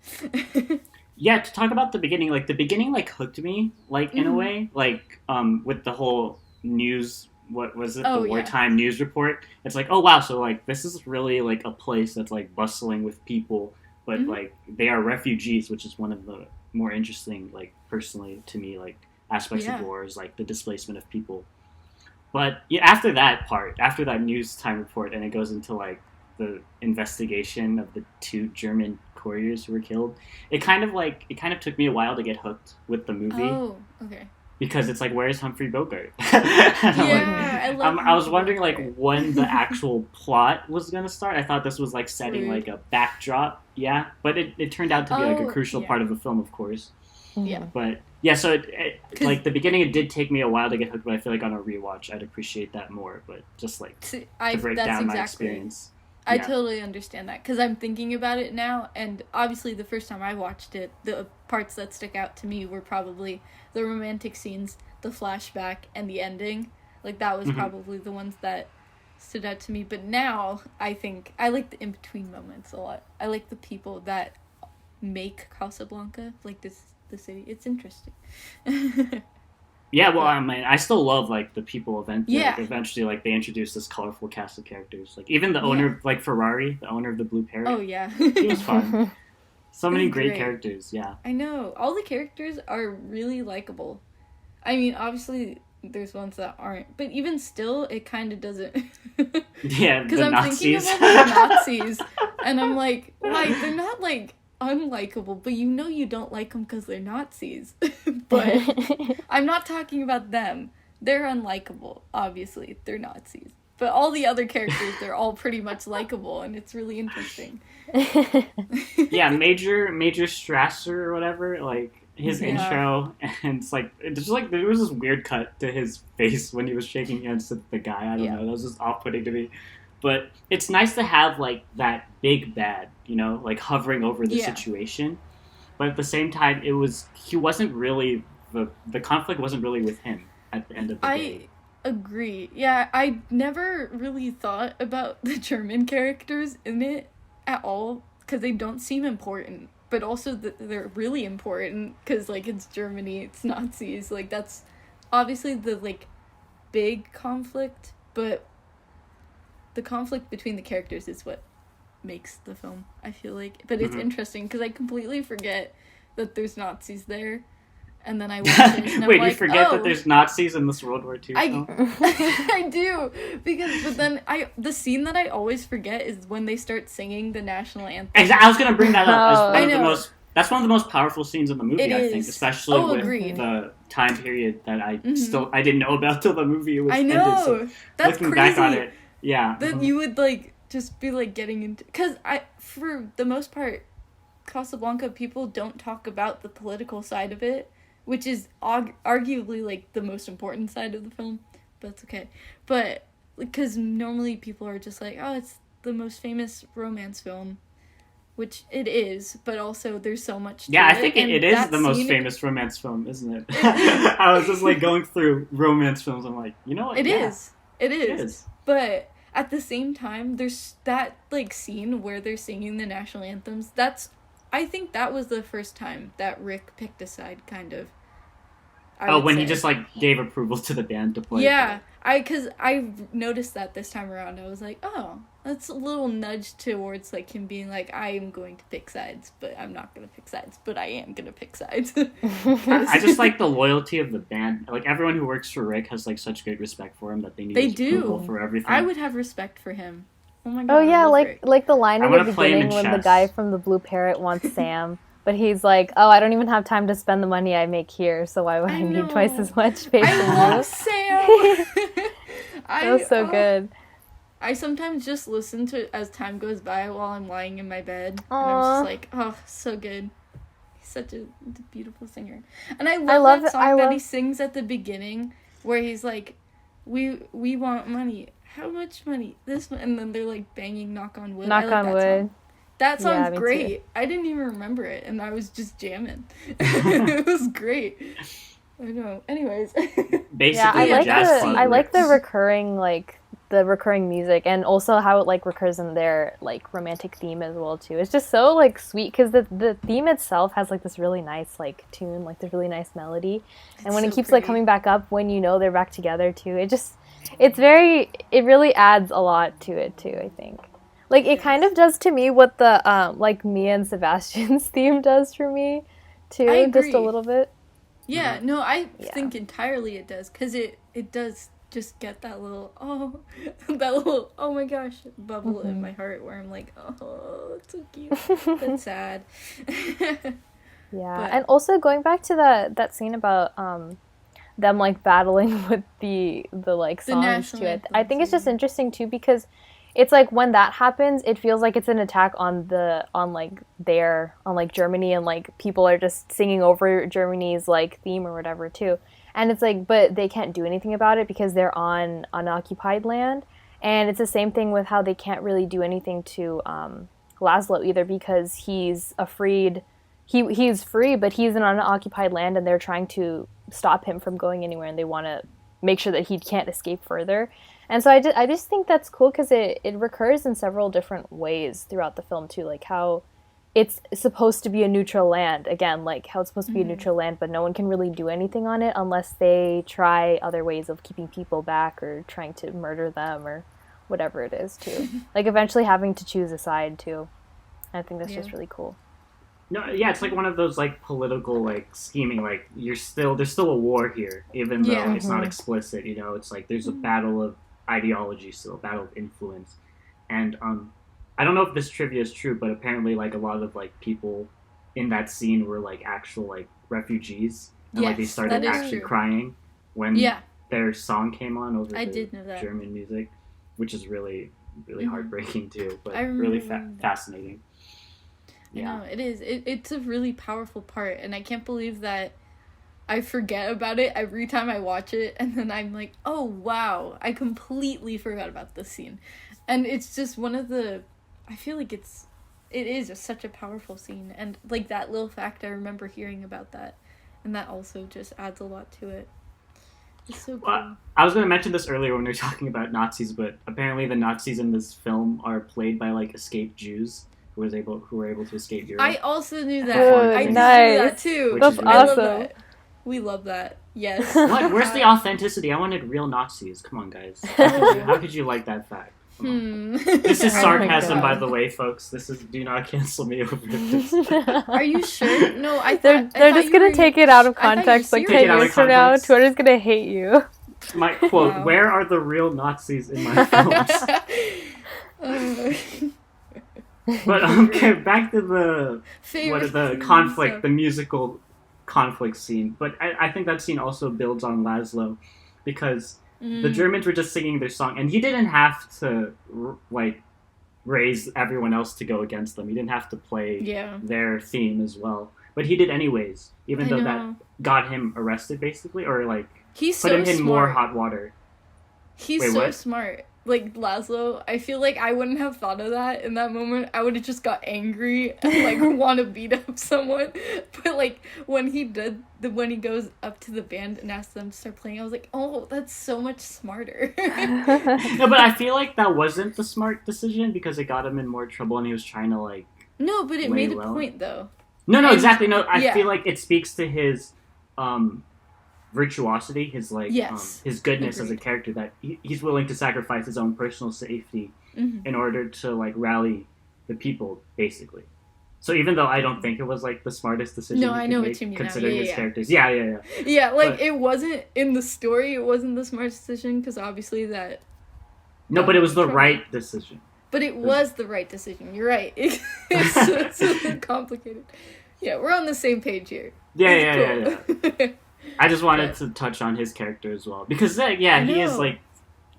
Yeah, to talk about the beginning, like, hooked me, like, in a way, like, with the whole news, what was it, the wartime news report. It's like, oh, wow, so, like, this is really, like, a place that's, like, bustling with people, but, like, they are refugees, which is one of the more interesting, like, personally, to me, like, aspects of war is, like, the displacement of people. But, yeah, after that news time report, and it goes into, like, the investigation of the 2 German couriers who were killed, it kind of took me a while to get hooked with the movie. Oh, okay. Because it's like, where's Humphrey Bogart? I love I was wondering, like, when the actual plot was going to start. I thought this was, like, setting, like, a backdrop. Yeah. But it turned out to be, like, a crucial part of the film, of course. Yeah. But, yeah, so, like, the beginning, it did take me a while to get hooked, but I feel like on a rewatch, I'd appreciate that more. But just, like, to break down my experience. I totally understand that, because I'm thinking about it now, and obviously the first time I watched it, the parts that stick out to me were probably the romantic scenes, the flashback, and the ending. Like, that was probably the ones that stood out to me. But now, I think, I like the in-between moments a lot. I like the people that make Casablanca, like the city. It's interesting. Yeah, well, I mean, I still love, like, the people eventually, like, they introduced this colorful cast of characters. Like, even the owner, like, Ferrari, the owner of the Blue Parrot. Oh, yeah. He was fun. So many great characters, yeah. I know. All the characters are really likable. I mean, obviously, there's ones that aren't. But even still, it kind of doesn't. Yeah, because I'm thinking about the Nazis, and I'm like, they're not, like, unlikable, but you don't like them because they're Nazis. But I'm not talking about them. They're unlikable, obviously. They're Nazis. But all the other characters, they're all pretty much likable, and it's really interesting. Yeah, Major Strasser or whatever, like, his intro, and it's like, there was this weird cut to his face when he was shaking hands with the guy. I don't know, that was just off-putting to me. But it's nice to have, like, that big bad, you know, like, hovering over the situation. But at the same time, he wasn't really, the conflict wasn't really with him at the end of the day. I agree. Yeah, I never really thought about the German characters in it at all, because they don't seem important. But also, they're really important, because, like, it's Germany, it's Nazis. Like, that's obviously the, like, big conflict, but the conflict between the characters is what makes the film, I feel like. But it's interesting, because I completely forget that there's Nazis there, and then I watch it, and Wait, I'm you forget that there's Nazis in this World War II film? I do, but then the scene that I always forget is when they start singing the national anthem. Exactly, I was going to bring that up as one of the most That's one of the most powerful scenes in the movie, It I think, is. especially Oh, with agreed. the time period that I didn't know about till the movie was I ended. know. So That's looking crazy. back on it, yeah. That you would like just be like getting into, because for the most part, Casablanca, people don't talk about the political side of it, which is arguably like the most important side of the film, but it's okay. But because normally people are just like, oh, it's the most famous romance film, which it is, but also there's so much to Yeah, I it, think and it is that the most scene- famous romance film, isn't it? I was just like going through romance films. I'm like, you know what? It Yeah, is. It is. It is. But at the same time, there's that like scene where they're singing the national anthems. I think that was the first time that Rick picked a side, kind of. I would When say. he just like gave approval to the band to play. Yeah, because I noticed that this time around. I was like, oh, that's a little nudge towards like him being like, I am going to pick sides, but I'm not going to pick sides, but I am going to pick sides. I just like the loyalty of the band. Like everyone who works for Rick has like such great respect for him that they need They his approval do. for everything. I would have respect for him. Oh my god. Oh yeah, I love like Rick. like the line I in the wanna play him beginning in when the chess. guy from the Blue Parrot wants Sam, but he's like, "Oh, I don't even have time to spend the money I make here, so why would I need twice know. as much pay I from love you?" Sam. That was so good. I sometimes just listen to it as time goes by while I'm lying in my bed. And I'm Aw. just like, oh, so good. He's such a beautiful singer. And I love love it. that song I that love- he sings at the beginning where he's like, we want money. How much money? This one. And then they're like banging Knock on Wood. I Knock like on that wood. song. That Yeah, song's me too. great. I didn't even remember it, and I was just jamming. It was great. I know. Anyways. Basically, Yeah, I a like jazz the club I like the Rick. recurring music, and also how it like recurs in their like romantic theme as well too. It's just so like sweet because the theme itself has like this really nice like tune, like this really nice melody, and when so it keeps like pretty. coming back up when you know they're back together too, it really adds a lot to it too. I think like it kind of does to me what the like Mia and Sebastian's theme does for me too, I just a agree. little bit. Yeah, no, I Yeah. think entirely it does, because it does just get that little, that little, oh my gosh, bubble in my heart where I'm like, oh, it's so cute. That's sad. Yeah, But- and also going back to that scene about them like battling with the like The songs national to it. I anthem think it's just scene. interesting too because it's like when that happens, it feels like it's an attack on Germany, and like people are just singing over Germany's like theme or whatever too. And it's like, but they can't do anything about it because they're on unoccupied land. And it's the same thing with how they can't really do anything to Laszlo either because he's afraid. He's free, but he's in unoccupied land, and they're trying to stop him from going anywhere, and they want to make sure that he can't escape further. And so I just think that's cool because it recurs in several different ways throughout the film too, like how it's supposed to be a neutral land, again, like how it's supposed to be a neutral land, but no one can really do anything on it unless they try other ways of keeping people back or trying to murder them or whatever it is too. Like eventually having to choose a side too. I think that's just really cool. No, yeah, it's like one of those like political like scheming. Like there's still a war here, even though Yeah. it's not explicit. You know, it's like there's a battle of ideology, still a battle of influence. And I don't know if this trivia is true, but apparently like a lot of like people in that scene were like actual like refugees, and like they Yes, started that is actually true. crying when Yeah. their song came on over I the did know that. German music, which is really Mhm. heartbreaking too, but I really remember that. fascinating. Yeah. No, it is. It's a really powerful part, and I can't believe that I forget about it every time I watch it, and then I'm like, oh wow, I completely forgot about this scene. And it's just one of the, I feel like it is just such a powerful scene, and like that little fact I remember hearing about that, and that also just adds a lot to it. It's so cool. Well, I was going to mention this earlier when we were talking about Nazis, but apparently the Nazis in this film are played by like escaped Jews who were able to escape Europe. I also knew that. Good, I did nice. know that too. Which is That's really I love awesome. that. We love that. Yes. What? Where's the authenticity? I wanted real Nazis. Come on, guys. How could you like that fact? Come on. This is Oh my sarcasm, by God. the way, folks. This is do not cancel me over this. Are you sure? No, I thought They're I thought just you gonna were- take it out of I thought you were context. Like Take 10 it out of years from now, context. Twitter's gonna hate you. My quote: Wow. "Where are the real Nazis in my films?" But okay, back to the conflict, stuff. the musical conflict scene. But I think that scene also builds on Laszlo, because the Germans were just singing their song, and he didn't have to like raise everyone else to go against them. He didn't have to play their theme as well, but he did anyways, even though that got him arrested, basically, or like put him in more hot water. He's so smart. Like, Laszlo, I feel like I wouldn't have thought of that in that moment. I would have just got angry and, like, want to beat up someone. But, like, when he goes up to the band and asks them to start playing, I was like, oh, that's so much smarter. No, but I feel like that wasn't the smart decision, because it got him in more trouble and he was trying to, like, no, but it made a point, though. No, exactly. No, I feel like it speaks to his, virtuosity, his like his goodness as a character, that he's willing to sacrifice his own personal safety in order to like rally the people, basically. So even though I don't think it was like the smartest decision, I know what you mean, considering his characters. Yeah, like, it wasn't in the story. It wasn't the smartest decision, because obviously that. No, but it was the right decision. But it was the right decision. You're right. It's so complicated. Yeah, we're on the same page here. Yeah. I just wanted to touch on his character as well, because he is like,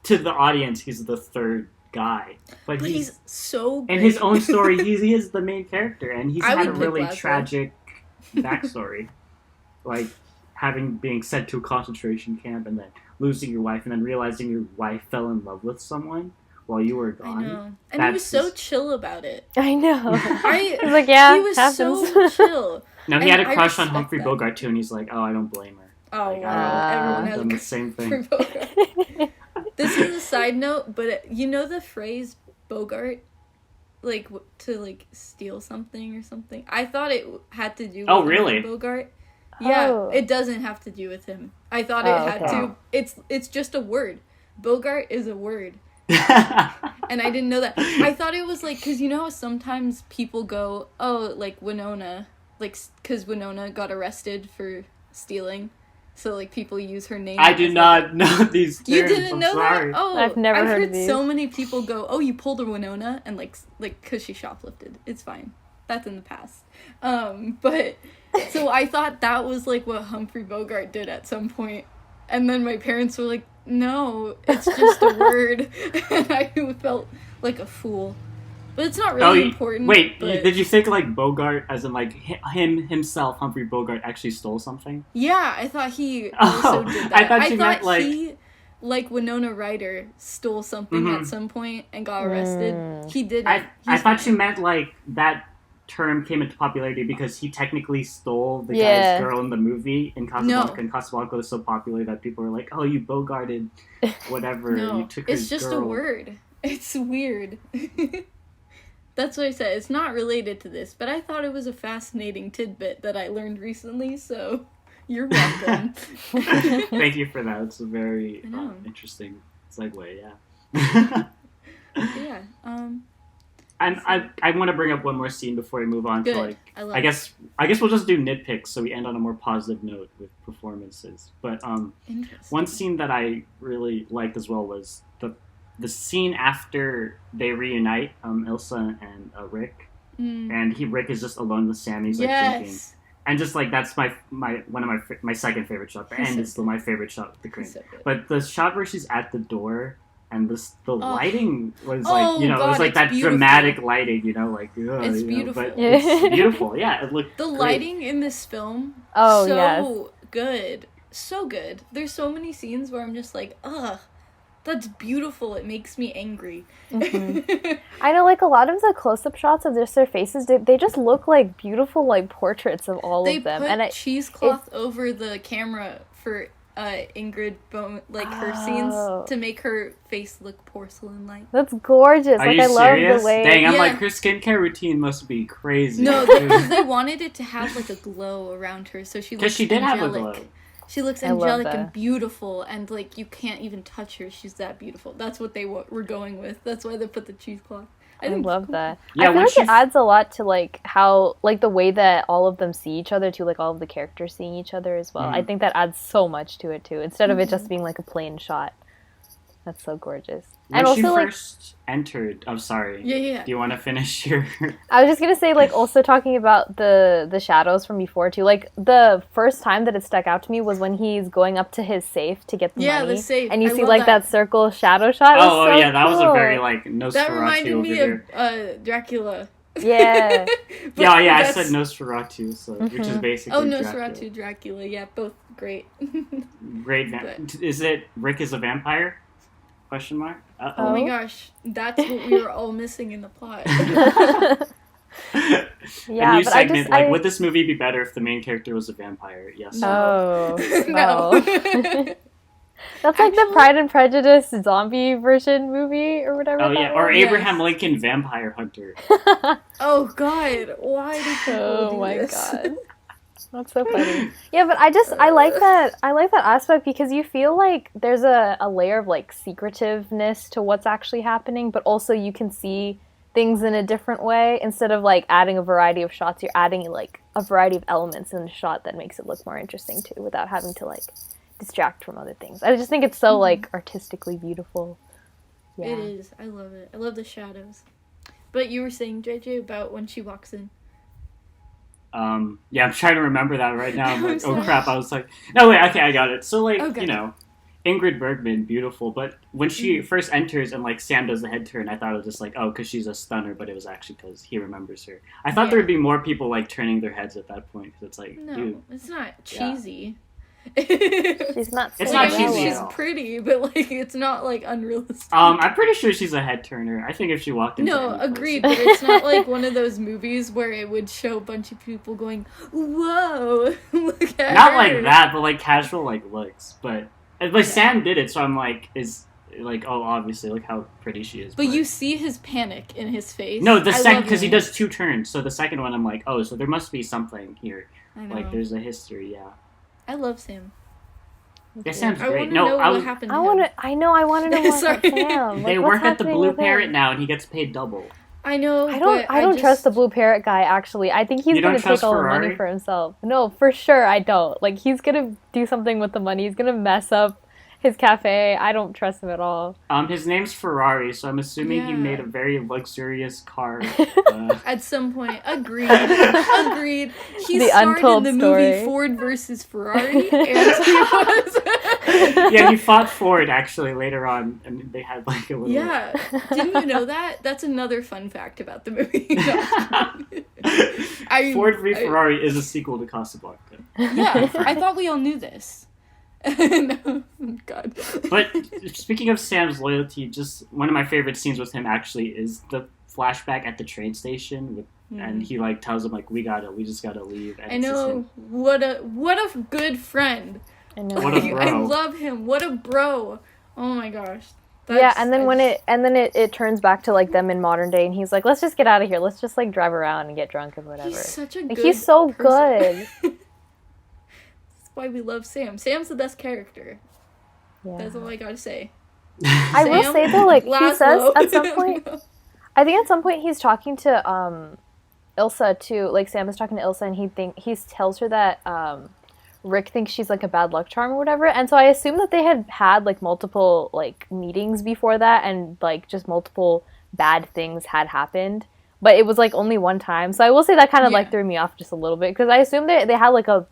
to the audience, he's the third guy, but he's so great. In his own story, he is the main character, and he's had a really tragic backstory, like being sent to a concentration camp and then losing your wife, and then realizing your wife fell in love with someone while you were gone. I know, and he was so chill about it. I know. I was like, he was so chill. No, he had a crush on Humphrey Bogart too, and he's like, "Oh, I don't blame her." Oh, like, wow. Everyone has done the same thing. This is a side note, but you know the phrase Bogart, like to like steal something or something. I thought it had to do with really? Bogart. Yeah, it doesn't have to do with him. I thought it had to. It's just a word. Bogart is a word. And I didn't know that. I thought it was like, because you know how sometimes people go, oh, like Winona, like, because Winona got arrested for stealing, so like people use her name. I do not know these terms. You didn't know that? Oh, I've never heard these. So many people go, oh, you pulled a Winona, and like because she shoplifted. It's fine. That's in the past. But so I thought that was like what Humphrey Bogart did at some point, and then my parents were like, no, it's just a word. And I felt like a fool. But it's not really important. Wait, did you think like Bogart, as in like himself, Humphrey Bogart, actually stole something? Yeah, I thought he also did that. I thought meant like he, like Winona Ryder, stole something at some point and got arrested. He didn't. I thought you meant like that term came into popularity because he technically stole the guy's girl in the movie in Casablanca, and Casablanca was so popular that people were like, "Oh, you Bogarted, whatever." No, you took it's his just girl. a word. It's weird. That's what I said. It's not related to this, but I thought it was a fascinating tidbit that I learned recently. So, you're welcome. Thank you for that. It's a very interesting segue. Yeah. Yeah. And I want to bring up one more scene before we move on. Good. To like, I guess we'll just do nitpicks so we end on a more positive note with performances. But one scene that I really liked as well was the scene after they reunite, Ilsa and Rick, and Rick is just alone with Sam. He's like thinking, and just like that's my one of my second favorite shot. The end is still my favorite shot with the crane. So but the shot where she's at the door. And the lighting was like, it was like that beautiful. Dramatic lighting, like, it's beautiful. But it's beautiful, yeah. It looked the great. lighting in this film, good, so good. There's so many scenes where I'm just like, that's beautiful. It makes me angry. Mm-hmm. I know, like a lot of the close-up shots of their faces, they just look like beautiful, like portraits of all of them. They put cheesecloth over the camera for. Ingrid her scenes to make her face look porcelain-like. That's gorgeous. Are like you I serious? love the way. Dang, I'm like her skincare routine must be crazy. No, because they wanted it to have like a glow around her, so she looks did angelic. Have a glow. She looks angelic and beautiful, and like you can't even touch her. She's that beautiful. That's what they were going with. That's why they put the cheesecloth. I love that. Yeah, I feel like it adds a lot to like how like the way that all of them see each other too, like all of the characters seeing each other as well. I think that adds so much to it too, instead of it just being like a plain shot. That's so gorgeous. When And she also, like, first entered, I'm sorry. Yeah. Do you want to finish your? I was just gonna say, like, also talking about the shadows from before too. Like, the first time that it stuck out to me was when he's going up to his safe to get the Yeah, money, the safe. and you I see love like that circle shadow shot. It was so Yeah, that was a cool. very like That Nosferatu reminded over me there. of Dracula. Yeah. But Yeah, I that's- said Nosferatu, so which is basically Oh, Dracula. Nosferatu, Dracula. Yeah, both great. Great. But- Is it Rick is a vampire? Question mark. Oh Oh. my gosh, that's what we were all missing in the plot. Yeah, A new but segment. I just Would this movie be better if the main character was a vampire? Yes. No. Oh No. That's like the Actually- Pride and Prejudice zombie version movie or whatever. Oh that yeah, or was. Abraham Yes. Lincoln Vampire Hunter. Oh God, why do people Oh do my this? god. That's so funny. Yeah, but I like that aspect because you feel like there's a layer of like secretiveness to what's actually happening, but also you can see things in a different way. Instead of like adding a variety of shots, you're adding like a variety of elements in a shot that makes it look more interesting too, without having to like distract from other things. I just think it's so like artistically beautiful. Yeah. It is. I love it. I love the shadows. But you were saying, JJ, about when she walks in. Yeah, I'm trying to remember that right now. I'm I'm like, oh sorry. crap! I was like, no wait, okay, I got it. So like, Okay. you know, Ingrid Bergman, beautiful, but when she first enters and like Sam does the head turn, I thought it was just like, oh, because she's a stunner, but it was actually because he remembers her. I thought Yeah. there would be more people like turning their heads at that point because it's like, No, dude, it's not Yeah. cheesy. She's not It's Like, not I mean, cheesy at she's all. pretty, but like it's not like unrealistic. I'm pretty sure she's a head turner. I think if she walked into No, any place- agreed, but it's not like one of those movies where it would show a bunch of people going, "Whoa, look at Not her." like that, but like casual like looks. But Sam did it, so I'm like, is like, oh, obviously, look how pretty she is. But you see his panic in his face. no, the I second love because he it. does two turns. So the second one, I'm like, oh, so there must be something here. I know. Like there's a history. Yeah, I love Sam. yeah, Sam's I great. want to No, know I what was. happened to I him. want to know more Sorry. about Sam. They Like, what's work at the happening Blue with him? Parrot now, and he gets paid double. I know. I don't trust the Blue Parrot guy, actually. I think he's You don't going to trust take all the Ferrari? money for himself. No, for sure I don't. Like, he's going to do something with the money. He's going to mess up his cafe. I don't trust him at all. His name's Ferrari, so I'm assuming he Yeah. made a very luxurious car. At some point, agreed. Agreed. He The starred in untold the story. movie Ford versus Ferrari, and he was. Yeah, he fought Ford actually later on, and they had like a little. Yeah. Didn't you know that? That's another fun fact about the movie. Ford v Ferrari is a sequel to Casablanca. Yeah, I thought we all knew this. No, God. But speaking of Sam's loyalty, just one of my favorite scenes with him actually is the flashback at the train station, and he like tells him like we just gotta leave. And I it's just know. him. What a good friend. I know. What a bro. I love him. What a bro. Oh my gosh. Yeah, and then it turns back to like them in modern day, and he's like, "Let's just get out of here. Let's just like drive around and get drunk and whatever." He's such a Like, good he's so person. good. That's why we love Sam. Sam's the best character. Yeah. That's all I gotta say. I will Sam, say though, like he Laszlo. says at some point, I think at some point he's talking to Ilsa too. Like Sam is talking to Ilsa, and he tells her that Rick thinks she's like a bad luck charm or whatever. And so I assume that they had like multiple like meetings before that, and like just multiple bad things had happened. But it was like only one time. So I will say that kind of like threw me off just a little bit, because I assumed they had like a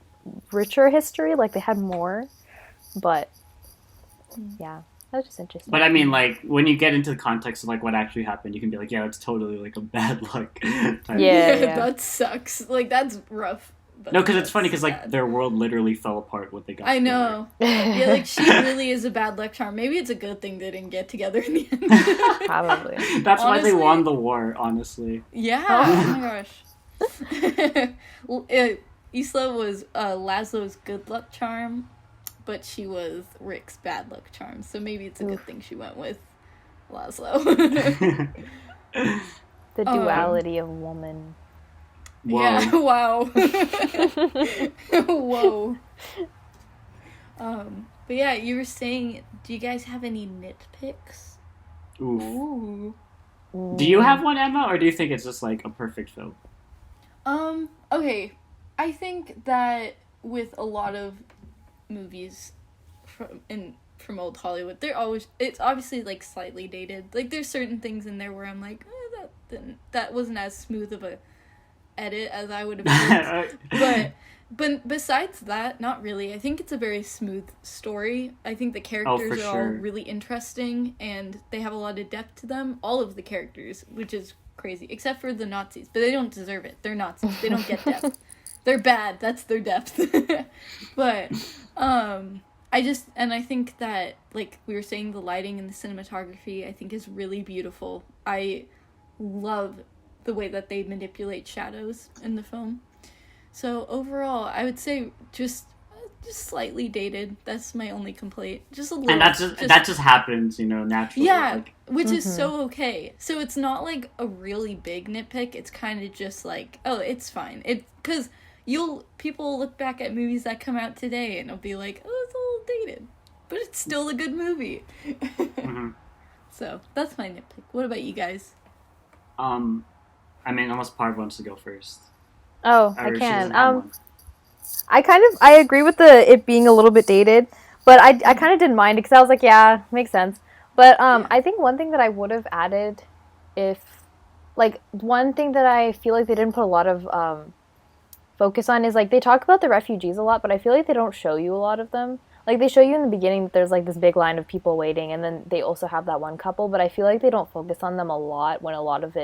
richer history, like they had more. But yeah, that was just interesting. But I mean, like when you get into the context of like what actually happened, you can be like, yeah, that's totally like a bad luck. type. Yeah. That sucks. Like that's rough. No, because it's funny because like their world literally fell apart when they got. I together. know. Yeah, like she really is a bad luck charm. Maybe it's a good thing they didn't get together in the end. Probably. That's why they Honestly- won the war. Honestly. Yeah. Oh my gosh. Well, Isla was Laszlo's good luck charm, but she was Rick's bad luck charm. So maybe it's a good thing she went with Laszlo. The duality of woman. Whoa. Yeah. Wow. Whoa. But yeah, you were saying, do you guys have any nitpicks? Oof. Ooh. Do you have one, Emma, or do you think it's just like a perfect film? Okay. I think that with a lot of movies from old Hollywood. It's obviously like slightly dated. Like there's certain things in there where I'm like, that wasn't as smooth of a edit as I would have hoped. But besides that, not really. I think it's a very smooth story. I think the characters are all really interesting, and they have a lot of depth to them. All of the characters, which is crazy, except for the Nazis, but they don't deserve it. They're Nazis. They don't get depth. They're bad. That's their depth. But I think that, like we were saying, the lighting and the cinematography, I think, is really beautiful. I love the way that they manipulate shadows in the film. So overall, I would say just slightly dated. That's my only complaint. Just a little. And that just happens, naturally. Yeah, like, which is so okay. So it's not like a really big nitpick. It's kind of just like, oh, it's fine. Because people look back at movies that come out today and it'll be like, oh, it's a little dated, but it's still a good movie. So that's my nitpick. What about you guys? Unless Parv wants to go first. Oh, I can. I agree with it being a little bit dated, but I kind of didn't mind it because I was like, yeah, makes sense. But I think one thing that I would have added, one thing that I feel like they didn't put a lot of focus on is, like, they talk about the refugees a lot, but I feel like they don't show you a lot of them. Like, they show you in the beginning that there's, like, this big line of people waiting, and then they also have that one couple, but I feel like they don't focus on them a lot when a lot of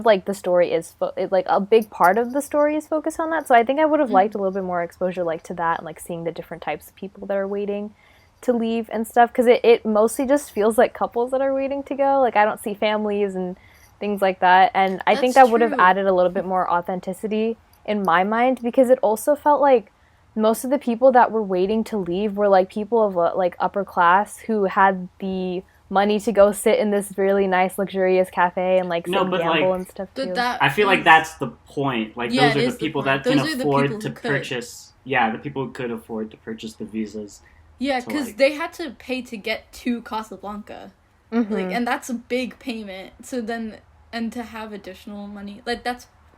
like the story is like a big part of the story is focused on that. So I think I would have liked a little bit more exposure like to that, and like seeing the different types of people that are waiting to leave and stuff, because it mostly just feels like couples that are waiting to go. Like, I don't see families and things like that, and I think that would have added a little bit more authenticity in my mind, because it also felt like most of the people that were waiting to leave were like people of like upper class who had the money to go sit in this really nice luxurious cafe and like gamble and stuff too. I feel like that's the point. Like, those are the people that can afford to purchase. Yeah, the people who could afford to purchase the visas. Yeah, because they had to pay to get to Casablanca, and that's a big payment. So then, and to have additional money, like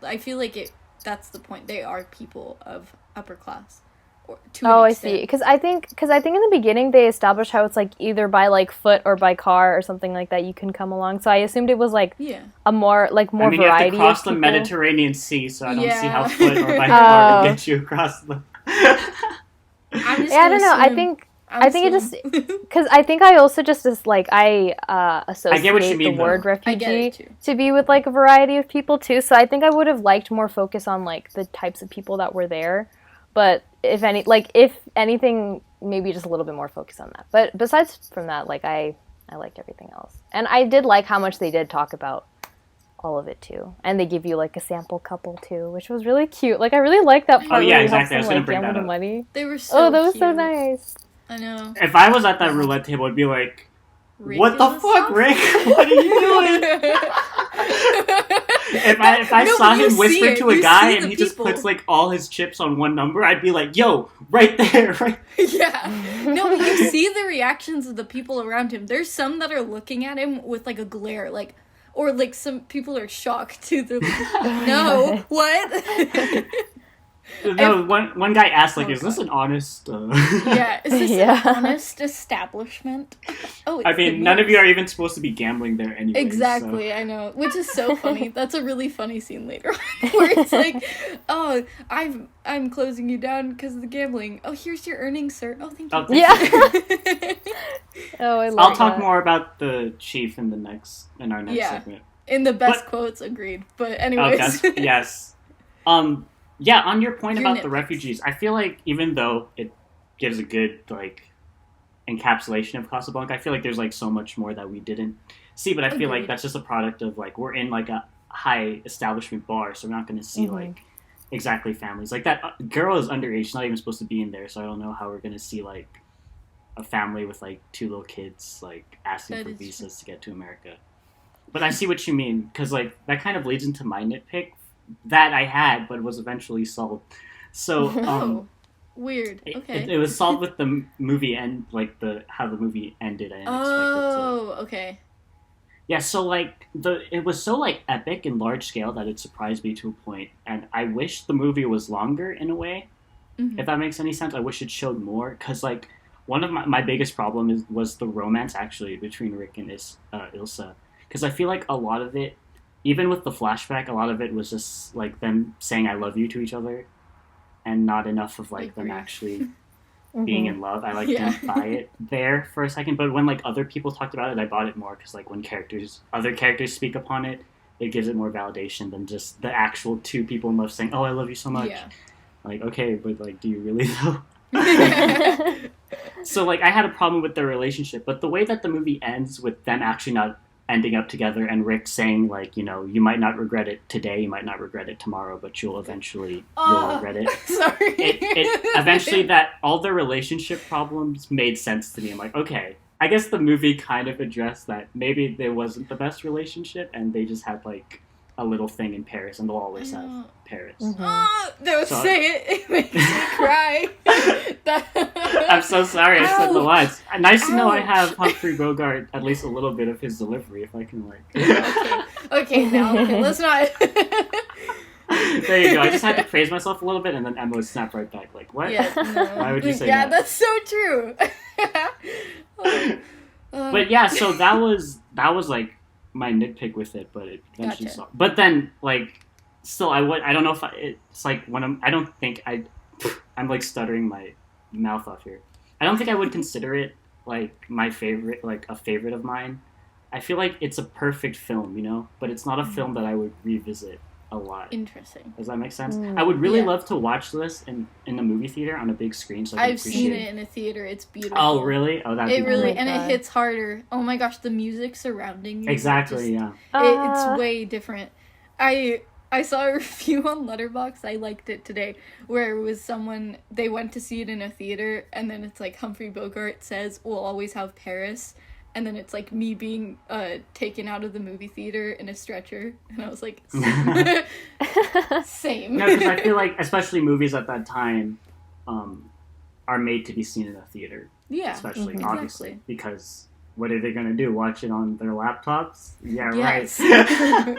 I feel like that's the point. They are people of upper class. I see. Because I think in the beginning they established how it's like either by like foot or by car or something like that you can come along. So I assumed it was like a more variety. You have to cross the Mediterranean Sea, so I don't see how foot or by car would get you across the. I don't know. I think it just because I think I also just associate the word refugee to be with like a variety of people too. So I think I would have liked more focus on like the types of people that were there. But if anything, maybe just a little bit more focus on that. But besides from that, like I liked everything else, and I did like how much they did talk about all of it too, and they give you like a sample couple too, which was really cute. Like, I really liked that part. Oh yeah, exactly. I was gonna bring that up. Money. They were so. Oh, that was cute. So nice. I know. If I was at that roulette table, I'd be like, "What the fuck, Rick? What are you doing?" If I saw him whisper to a guy and he just puts like all his chips on one number, I'd be like, "Yo, right there, right." Yeah. No, you see the reactions of the people around him. There's some that are looking at him with like a glare, like, or like some people are shocked too. They're like, "No, what?" No, one guy asked, like, is this an honest... Yeah, is this an honest establishment? Oh, I mean, none of you are even supposed to be gambling there anyway. Exactly, so. I know. Which is so funny. That's a really funny scene later on, where it's like, oh, I'm closing you down because of the gambling. Oh, here's your earnings, sir. Oh, thank you. Yeah. Oh, I love I'll talk more about the chief in our next segment. In the best quotes, agreed. But anyways. Yes. Yeah, on your point about the refugees, I feel like even though it gives a good, like, encapsulation of Casablanca, I feel like there's, like, so much more that we didn't see, but I feel like that's just a product of, like, we're in, like, a high establishment bar, so we're not going to see, like, exactly families. Like, that girl is underage, she's not even supposed to be in there, so I don't know how we're going to see, like, a family with, like, 2 little kids, like, asking for visas to get to America. But I see what you mean, because, like, that kind of leads into my nitpick that I had, but was eventually solved. So, weird. Okay. It was solved with the movie and like how the movie ended. I didn't expect it to. Okay. Yeah, so like it was so like epic and large scale that it surprised me to a point, and I wish the movie was longer in a way. If that makes any sense, I wish it showed more, because like one of my biggest problem was the romance actually between Rick and Ilsa, because I feel like a lot of it, even with the flashback, a lot of it was just like them saying "I love you" to each other, and not enough of like them actually being in love. I like didn't buy it there for a second, but when like other people talked about it, I bought it more because like when other characters speak upon it, it gives it more validation than just the actual two people in love saying, "Oh, I love you so much." Yeah. Like, okay, but like, do you really though? So like, I had a problem with their relationship, but the way that the movie ends with them actually not ending up together and Rick saying like, you might not regret it today, you might not regret it tomorrow, but you'll eventually you'll regret it. Sorry. It eventually that all their relationship problems made sense to me. I'm like, okay, I guess the movie kind of addressed that maybe there wasn't the best relationship and they just had like a little thing in Paris and they'll always have Paris. Don't say it. It makes me cry. I'm so sorry I said the lines. Nice to know I have Humphrey Bogart, at least a little bit of his delivery, if I can like... Okay, now, let's not... There you go. I just had to praise myself a little bit, and then Emma would snap right back, like, what? Yeah, no. Why would you say that? Yeah, that's so true. But yeah, so that was like my nitpick with it, but it eventually saw. But then, like, still, I don't know if it's like when I don't think I'm like stuttering my mouth off here. I don't think I would consider it like my favorite, like a favorite of mine. I feel like it's a perfect film, but it's not a film that I would revisit a lot. Interesting. Does that make sense? I would really love to watch this in the movie theater on a big screen. So I've seen it in a theater. It's beautiful. Oh, really? Oh, that'd be really, great. and it hits harder. Oh my gosh, the music surrounding you. Exactly, yeah. It's way different. I saw a review on Letterboxd, I liked it today, where it was someone, they went to see it in a theater, and then it's like Humphrey Bogart says, "We'll always have Paris," and then it's like me being taken out of the movie theater in a stretcher, and I was like, same. No, because I feel like, especially movies at that time, are made to be seen in a theater. Yeah. Especially, obviously, because what are they going to do? Watch it on their laptops? Yeah, yes. right.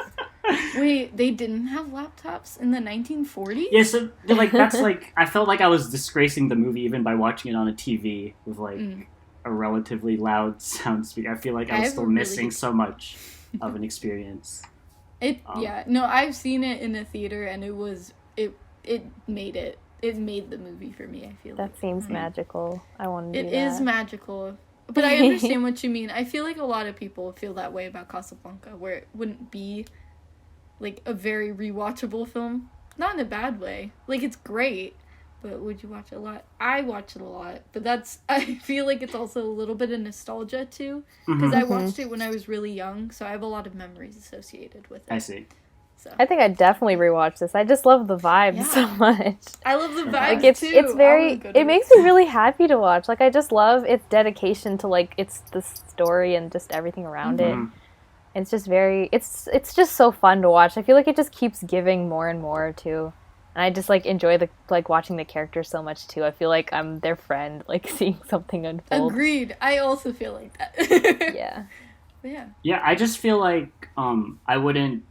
Wait, they didn't have laptops in the 1940s? Yeah, so like that's like I felt like I was disgracing the movie even by watching it on a TV with like a relatively loud sound speaker. I feel like I was still missing so much of an experience. I've seen it in a theater and it made the movie for me. I feel that seems magical. I want to do that. It is magical. But I understand what you mean. I feel like a lot of people feel that way about Casablanca, where it wouldn't be like a very rewatchable film. Not in a bad way. Like, it's great, but would you watch it a lot? I watch it a lot, but I feel like it's also a little bit of nostalgia too, because I watched it when I was really young, so I have a lot of memories associated with it. I see. So. I think I'd definitely rewatch this. I just love the vibe so much. I love the vibe too. It's very, it makes me really happy to watch. Like, I just love its dedication to, like, it's the story and just everything around it. It's just very, it's just so fun to watch. I feel like it just keeps giving more and more too. And I just, like, enjoy watching the characters so much too. I feel like I'm their friend, like, seeing something unfold. Agreed. I also feel like that. Yeah. But yeah. Yeah, I just feel like I wouldn't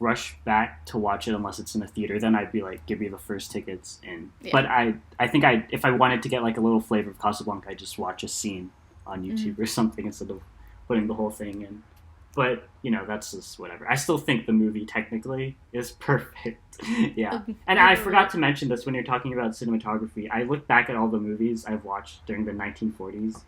rush back to watch it unless it's in a theater. Then I'd be like, give me the first tickets in. Yeah. But I think if I wanted to get like a little flavor of Casablanca, I'd just watch a scene on YouTube or something instead of putting the whole thing in. But, that's just whatever. I still think the movie technically is perfect. Yeah. And I forgot to mention this when you're talking about cinematography. I look back at all the movies I've watched during the 1940s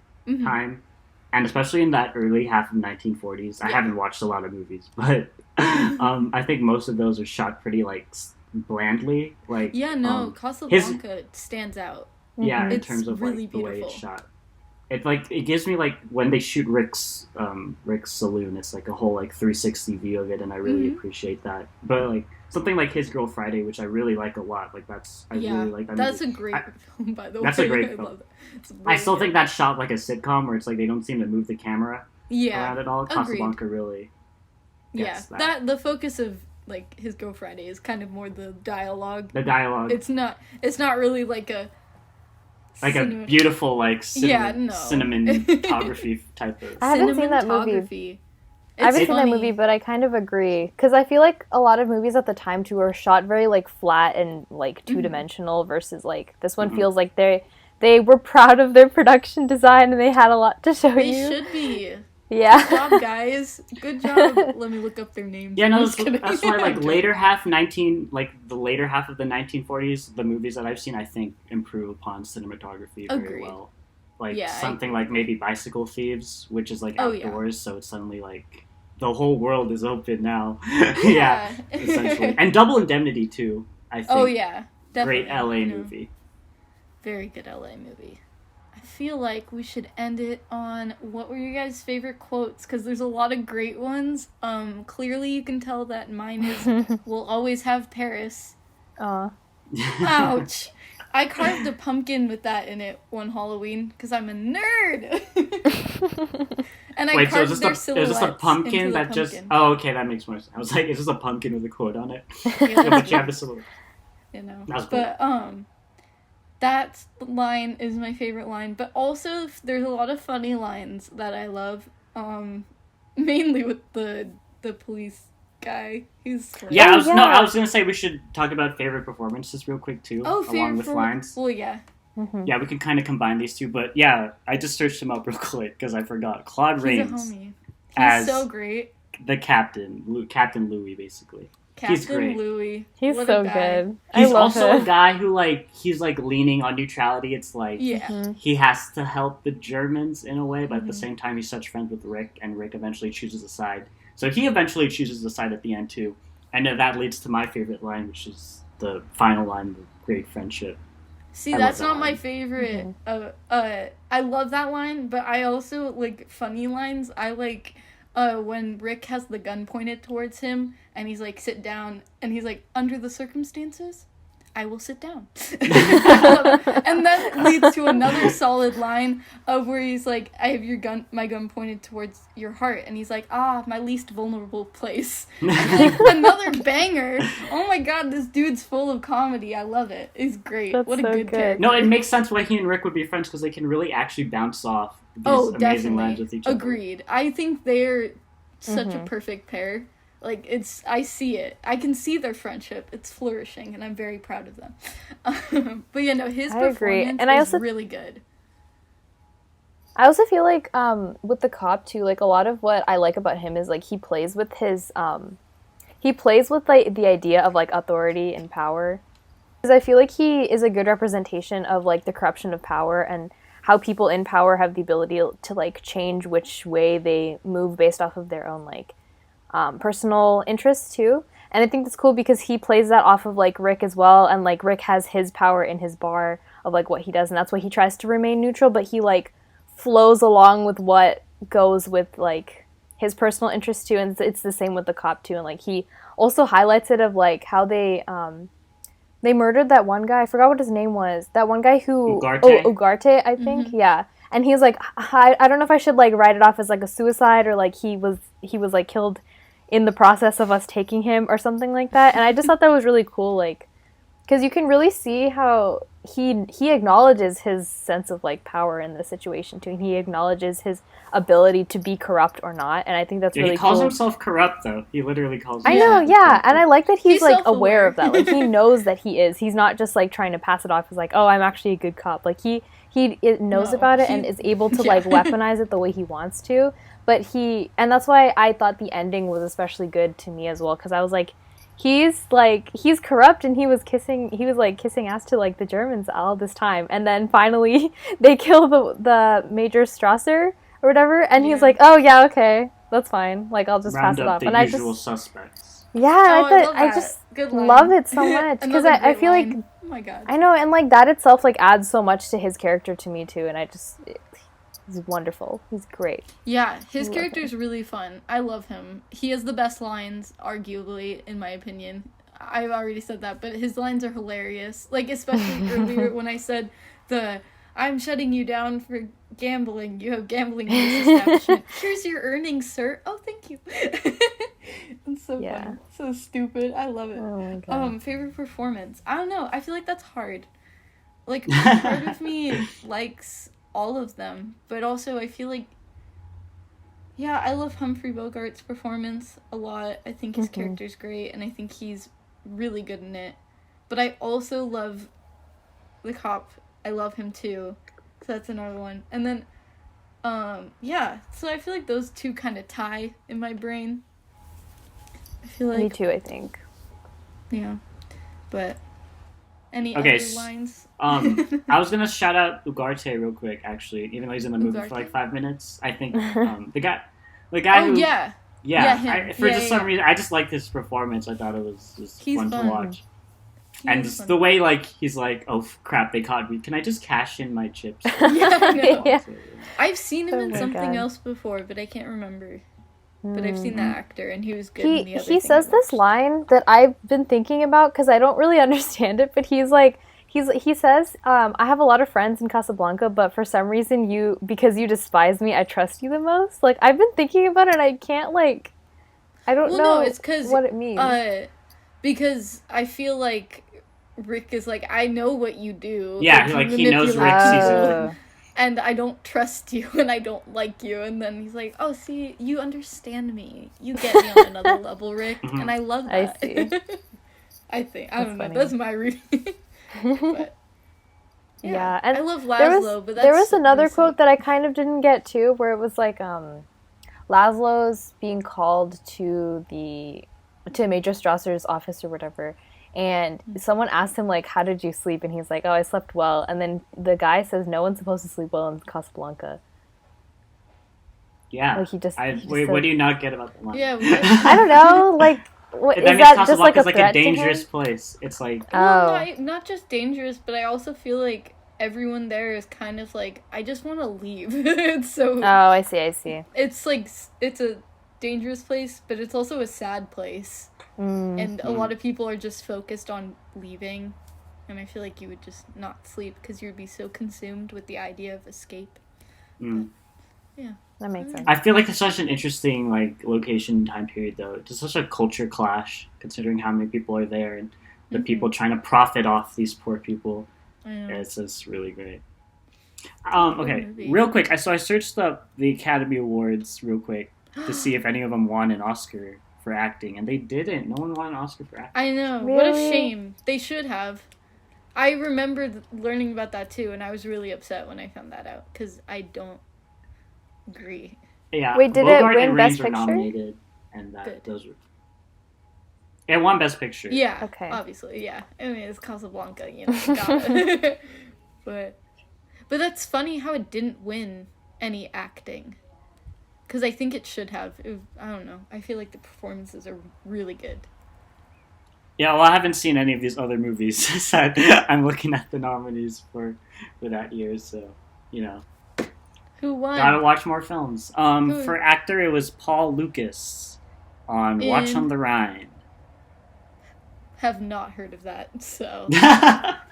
time. And especially in that early half of the 1940s. I haven't watched a lot of movies, but I think most of those are shot pretty, like, blandly. Like, Casablanca stands out. Yeah, in it's terms of, really like, the beautiful. way it's shot. It gives me, like, when they shoot Rick's saloon, it's like a whole, like, 360 view of it, and I really appreciate that. But, like, something like His Girl Friday, which I really like a lot, like, I really like that that's movie. a great film, by the way. That's a great film. I still think that's shot like a sitcom, where it's like they don't seem to move the camera around at all. Casablanca really gets that. The focus of, like, His Girl Friday is kind of more the dialogue. It's not really like a beautiful, like, cinematography type of... I haven't seen that movie. I haven't seen that movie, but I kind of agree. Because I feel like a lot of movies at the time, too, were shot very, like, flat and, like, two-dimensional versus, like, this one feels like they they were proud of their production design and they had a lot to show They you. should be. Yeah. Good job, guys. Good job. Let me look up their names. Yeah, no, that's why like the later half of the 1940s, the movies that I've seen, I think improve upon cinematography very well. Like something like maybe Bicycle Thieves, which is like outdoors, so it's suddenly like the whole world is open now. Yeah, essentially. And Double Indemnity too, I think. Oh yeah, definitely. Great LA movie. Very good LA movie. I feel like we should end it on what were your guys' favorite quotes, because there's a lot of great ones. Clearly you can tell that mine is "We'll always have Paris." Ouch. I carved a pumpkin with that in it one Halloween because I'm a nerd. And I carved their silhouettes. Is this a pumpkin that just... Oh, okay, that makes more sense. I was like, is this a pumpkin with a quote on it? Yeah, but you have the silhouette. You know. That's cool. But, that line is my favorite line. But also, there's a lot of funny lines that I love. Mainly with the police guy. He's funny. Yeah, I was gonna say we should talk about favorite performances real quick too, along with lines. Well, yeah. Mm-hmm. Yeah, we can kind of combine these two, but yeah, I just searched him up real quick because I forgot. Claude Rains. He's a homie. He's so great. The captain, Captain Louis, basically. He's great. Louis. He's so good. He's also a guy who he's leaning on neutrality. It's like he has to help the Germans in a way, but at the same time he's such friends with Rick, and Rick eventually chooses a side. So he eventually chooses a side at the end too. And that leads to my favorite line, which is the final line, the great friendship. See, that's not my favorite. I love that line, but I also like funny lines. I like when Rick has the gun pointed towards him, and he's like, sit down, and he's like, under the circumstances, I will sit down. And that leads to another solid line of where he's like, I have my gun pointed towards your heart, and he's like, my least vulnerable place. Like, another banger. Oh my god, this dude's full of comedy. I love it. He's great. That's what a so good character. No, it makes sense why he and Rick would be friends, because they can really actually bounce off these amazing lines with each other. Agreed. I think they're such a perfect pair. Like, I see it. I can see their friendship. It's flourishing, and I'm very proud of them. But yeah, no, his performance is really good. I also feel like, with the cop, too, like, a lot of what I like about him is, like, he plays with his, the idea of, like, authority and power. Because I feel like he is a good representation of, like, the corruption of power and how people in power have the ability to, like, change which way they move based off of their own, like, personal interests too. And I think that's cool because he plays that off of like Rick as well, and like Rick has his power in his bar of like what he does, and that's why he tries to remain neutral, but he like flows along with what goes with like his personal interests too. And it's the same with the cop too, and like he also highlights it of like how they murdered that one guy. I forgot what his name was. That one guy who Ugarte, I think. Yeah. And he was like, I don't know if I should like write it off as like a suicide, or like he was like killed in the process of us taking him or something like that. And I just thought that was really cool, like, because you can really see how he acknowledges his sense of like power in this situation too, and he acknowledges his ability to be corrupt or not. And I think that's really cool. He calls himself corrupt though. He literally calls himself. I know, yeah. And I like that he's like aware of that. Like he knows that he is. He's not just like trying to pass it off as like, oh, I'm actually a good cop. Like he knows about it and is able to like weaponize it the way he wants to. But and that's why I thought the ending was especially good to me as well, because I was like, he's corrupt, and he was kissing ass to like the Germans all this time, and then finally they kill the Major Strasser or whatever, and he's like, oh yeah, okay, that's fine, like I'll just pass it off. And usual suspects. Yeah, I just love it so much because I feel like, oh my god, I know, and like that itself like adds so much to his character to me too, and he's wonderful. He's great. Yeah, his character is really fun. I love him. He has the best lines, arguably, in my opinion. I've already said that, but his lines are hilarious. Like, especially earlier when I said I'm shutting you down for gambling. You have gambling in this establishment. Here's your earnings, sir. Oh, thank you. It's so fun. So stupid. I love it. Oh my god. Favorite performance. I don't know. I feel like that's hard. Like, part of me likes all of them, but also I feel like, yeah, I love Humphrey Bogart's performance a lot. I think his character's great, and I think he's really good in it. But I also love the cop I love him too. So that's another one. And then, yeah. So I feel like those two kind of tie in my brain. I feel like... Me too, I think. Yeah. But any other lines? I was gonna shout out Ugarte real quick, actually, even though he's in the movie for like 5 minutes. I think the guy who for some reason I just liked his performance. I thought it was just fun to watch. And just the way like he's like, oh crap, they caught me. Can I just cash in my chips? Yeah, I know. Yeah. I've seen him in something else before, but I can't remember. But I've seen that actor, and he was good in the other thing. He says this line that I've been thinking about because I don't really understand it, but he's like, he says, I have a lot of friends in Casablanca, but for some reason because you despise me, I trust you the most. Like, I've been thinking about it, and I can't, like, I don't know it's what it means. Because I feel like Rick is like, I know what you do. Yeah, like he knows Rick sees it. And I don't trust you, and I don't like you. And then he's like, oh, see, you understand me. You get me on another level, Rick. Mm-hmm. And I love that. I see. I don't know. That's my reading. But, yeah, and I love Laszlo, but that's... There was another quote that I kind of didn't get, too, where it was like, Laszlo's being called to Major Strasser's office or whatever. And someone asked him, like, how did you sleep? And he's like, oh, I slept well. And then the guy says no one's supposed to sleep well in Casablanca. Yeah. Like, he just what do you not get about that line? Yeah. I don't know. Like, is that just like a threat like a dangerous place. It's like... Well, not just dangerous, but I also feel like everyone there is kind of like, I just want to leave. So... Oh, I see. It's like, it's a dangerous place, but it's also a sad place. And a lot of people are just focused on leaving, and I feel like you would just not sleep because you would be so consumed with the idea of escape. But, yeah, that makes sense. I feel like it's such an interesting like location and time period, though. It's such a culture clash considering how many people are there and the people trying to profit off these poor people. It's just really great. Okay, real quick. I searched up the Academy Awards real quick to see if any of them won an Oscar for acting, and they didn't. No one won an Oscar for acting. I know. Really? What a shame. They should have. I remember learning about that too, and I was really upset when I found that out, because I don't agree. Yeah. Wait, did Bogart it win and Best Rains were Picture? nominated, and those were... It won Best Picture. Yeah, okay. Obviously, yeah. I mean, it's Casablanca, you know, gotta. But that's funny how it didn't win any acting. Because I think it should have. I don't know. I feel like the performances are really good. Yeah, well, I haven't seen any of these other movies, so I'm looking at the nominees for that year, so, you know. Who won? Gotta watch more films. For actor, it was Paul Lucas on Watch on the Rhine. Have not heard of that, so.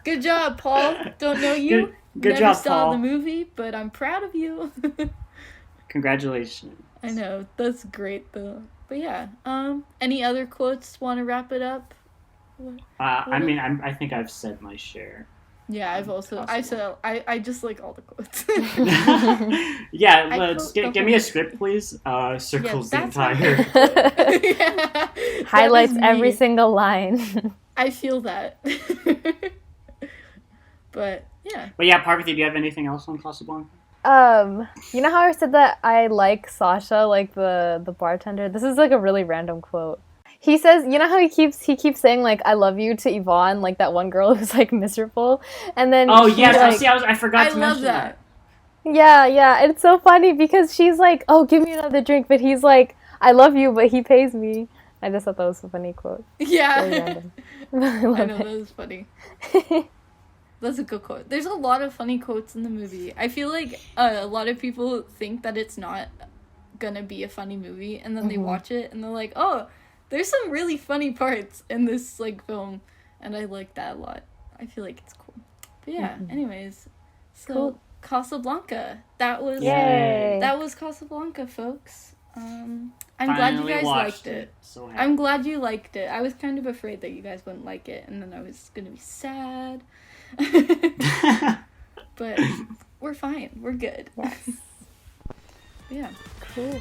Good job, Paul. Don't know you. Good Never job, saw Paul. the movie, but I'm proud of you. Congratulations. I know, that's great though. But yeah, any other quotes? Want to wrap it up? I think I've said my share. Yeah, I just like all the quotes. Yeah, let's give me a script, please. Circles the entire. Yeah, highlights every single line. I feel that. But yeah. But yeah, Parvati, do you have anything else on Casablanca? You know how I said that I like Sasha, like the bartender? This is like a really random quote. He says, you know how he keeps saying like I love you to Yvonne, like that one girl who's like miserable, and then yes, like, I forgot to mention that. Yeah, it's so funny because she's like, oh, give me another drink, but he's like, I love you, but he pays me. I just thought that was a funny quote. Yeah, I know that was funny. That's a good quote. There's a lot of funny quotes in the movie. I feel like a lot of people think that it's not gonna be a funny movie, and then they watch it and they're like, oh, there's some really funny parts in this like film, and I like that a lot. I feel like it's cool. But yeah, anyways, so cool. Casablanca. That was Casablanca, folks. I'm glad you guys liked it. So I'm glad you liked it. I was kind of afraid that you guys wouldn't like it, and then I was gonna be sad. But we're fine. We're good. Yes. Yeah. Cool.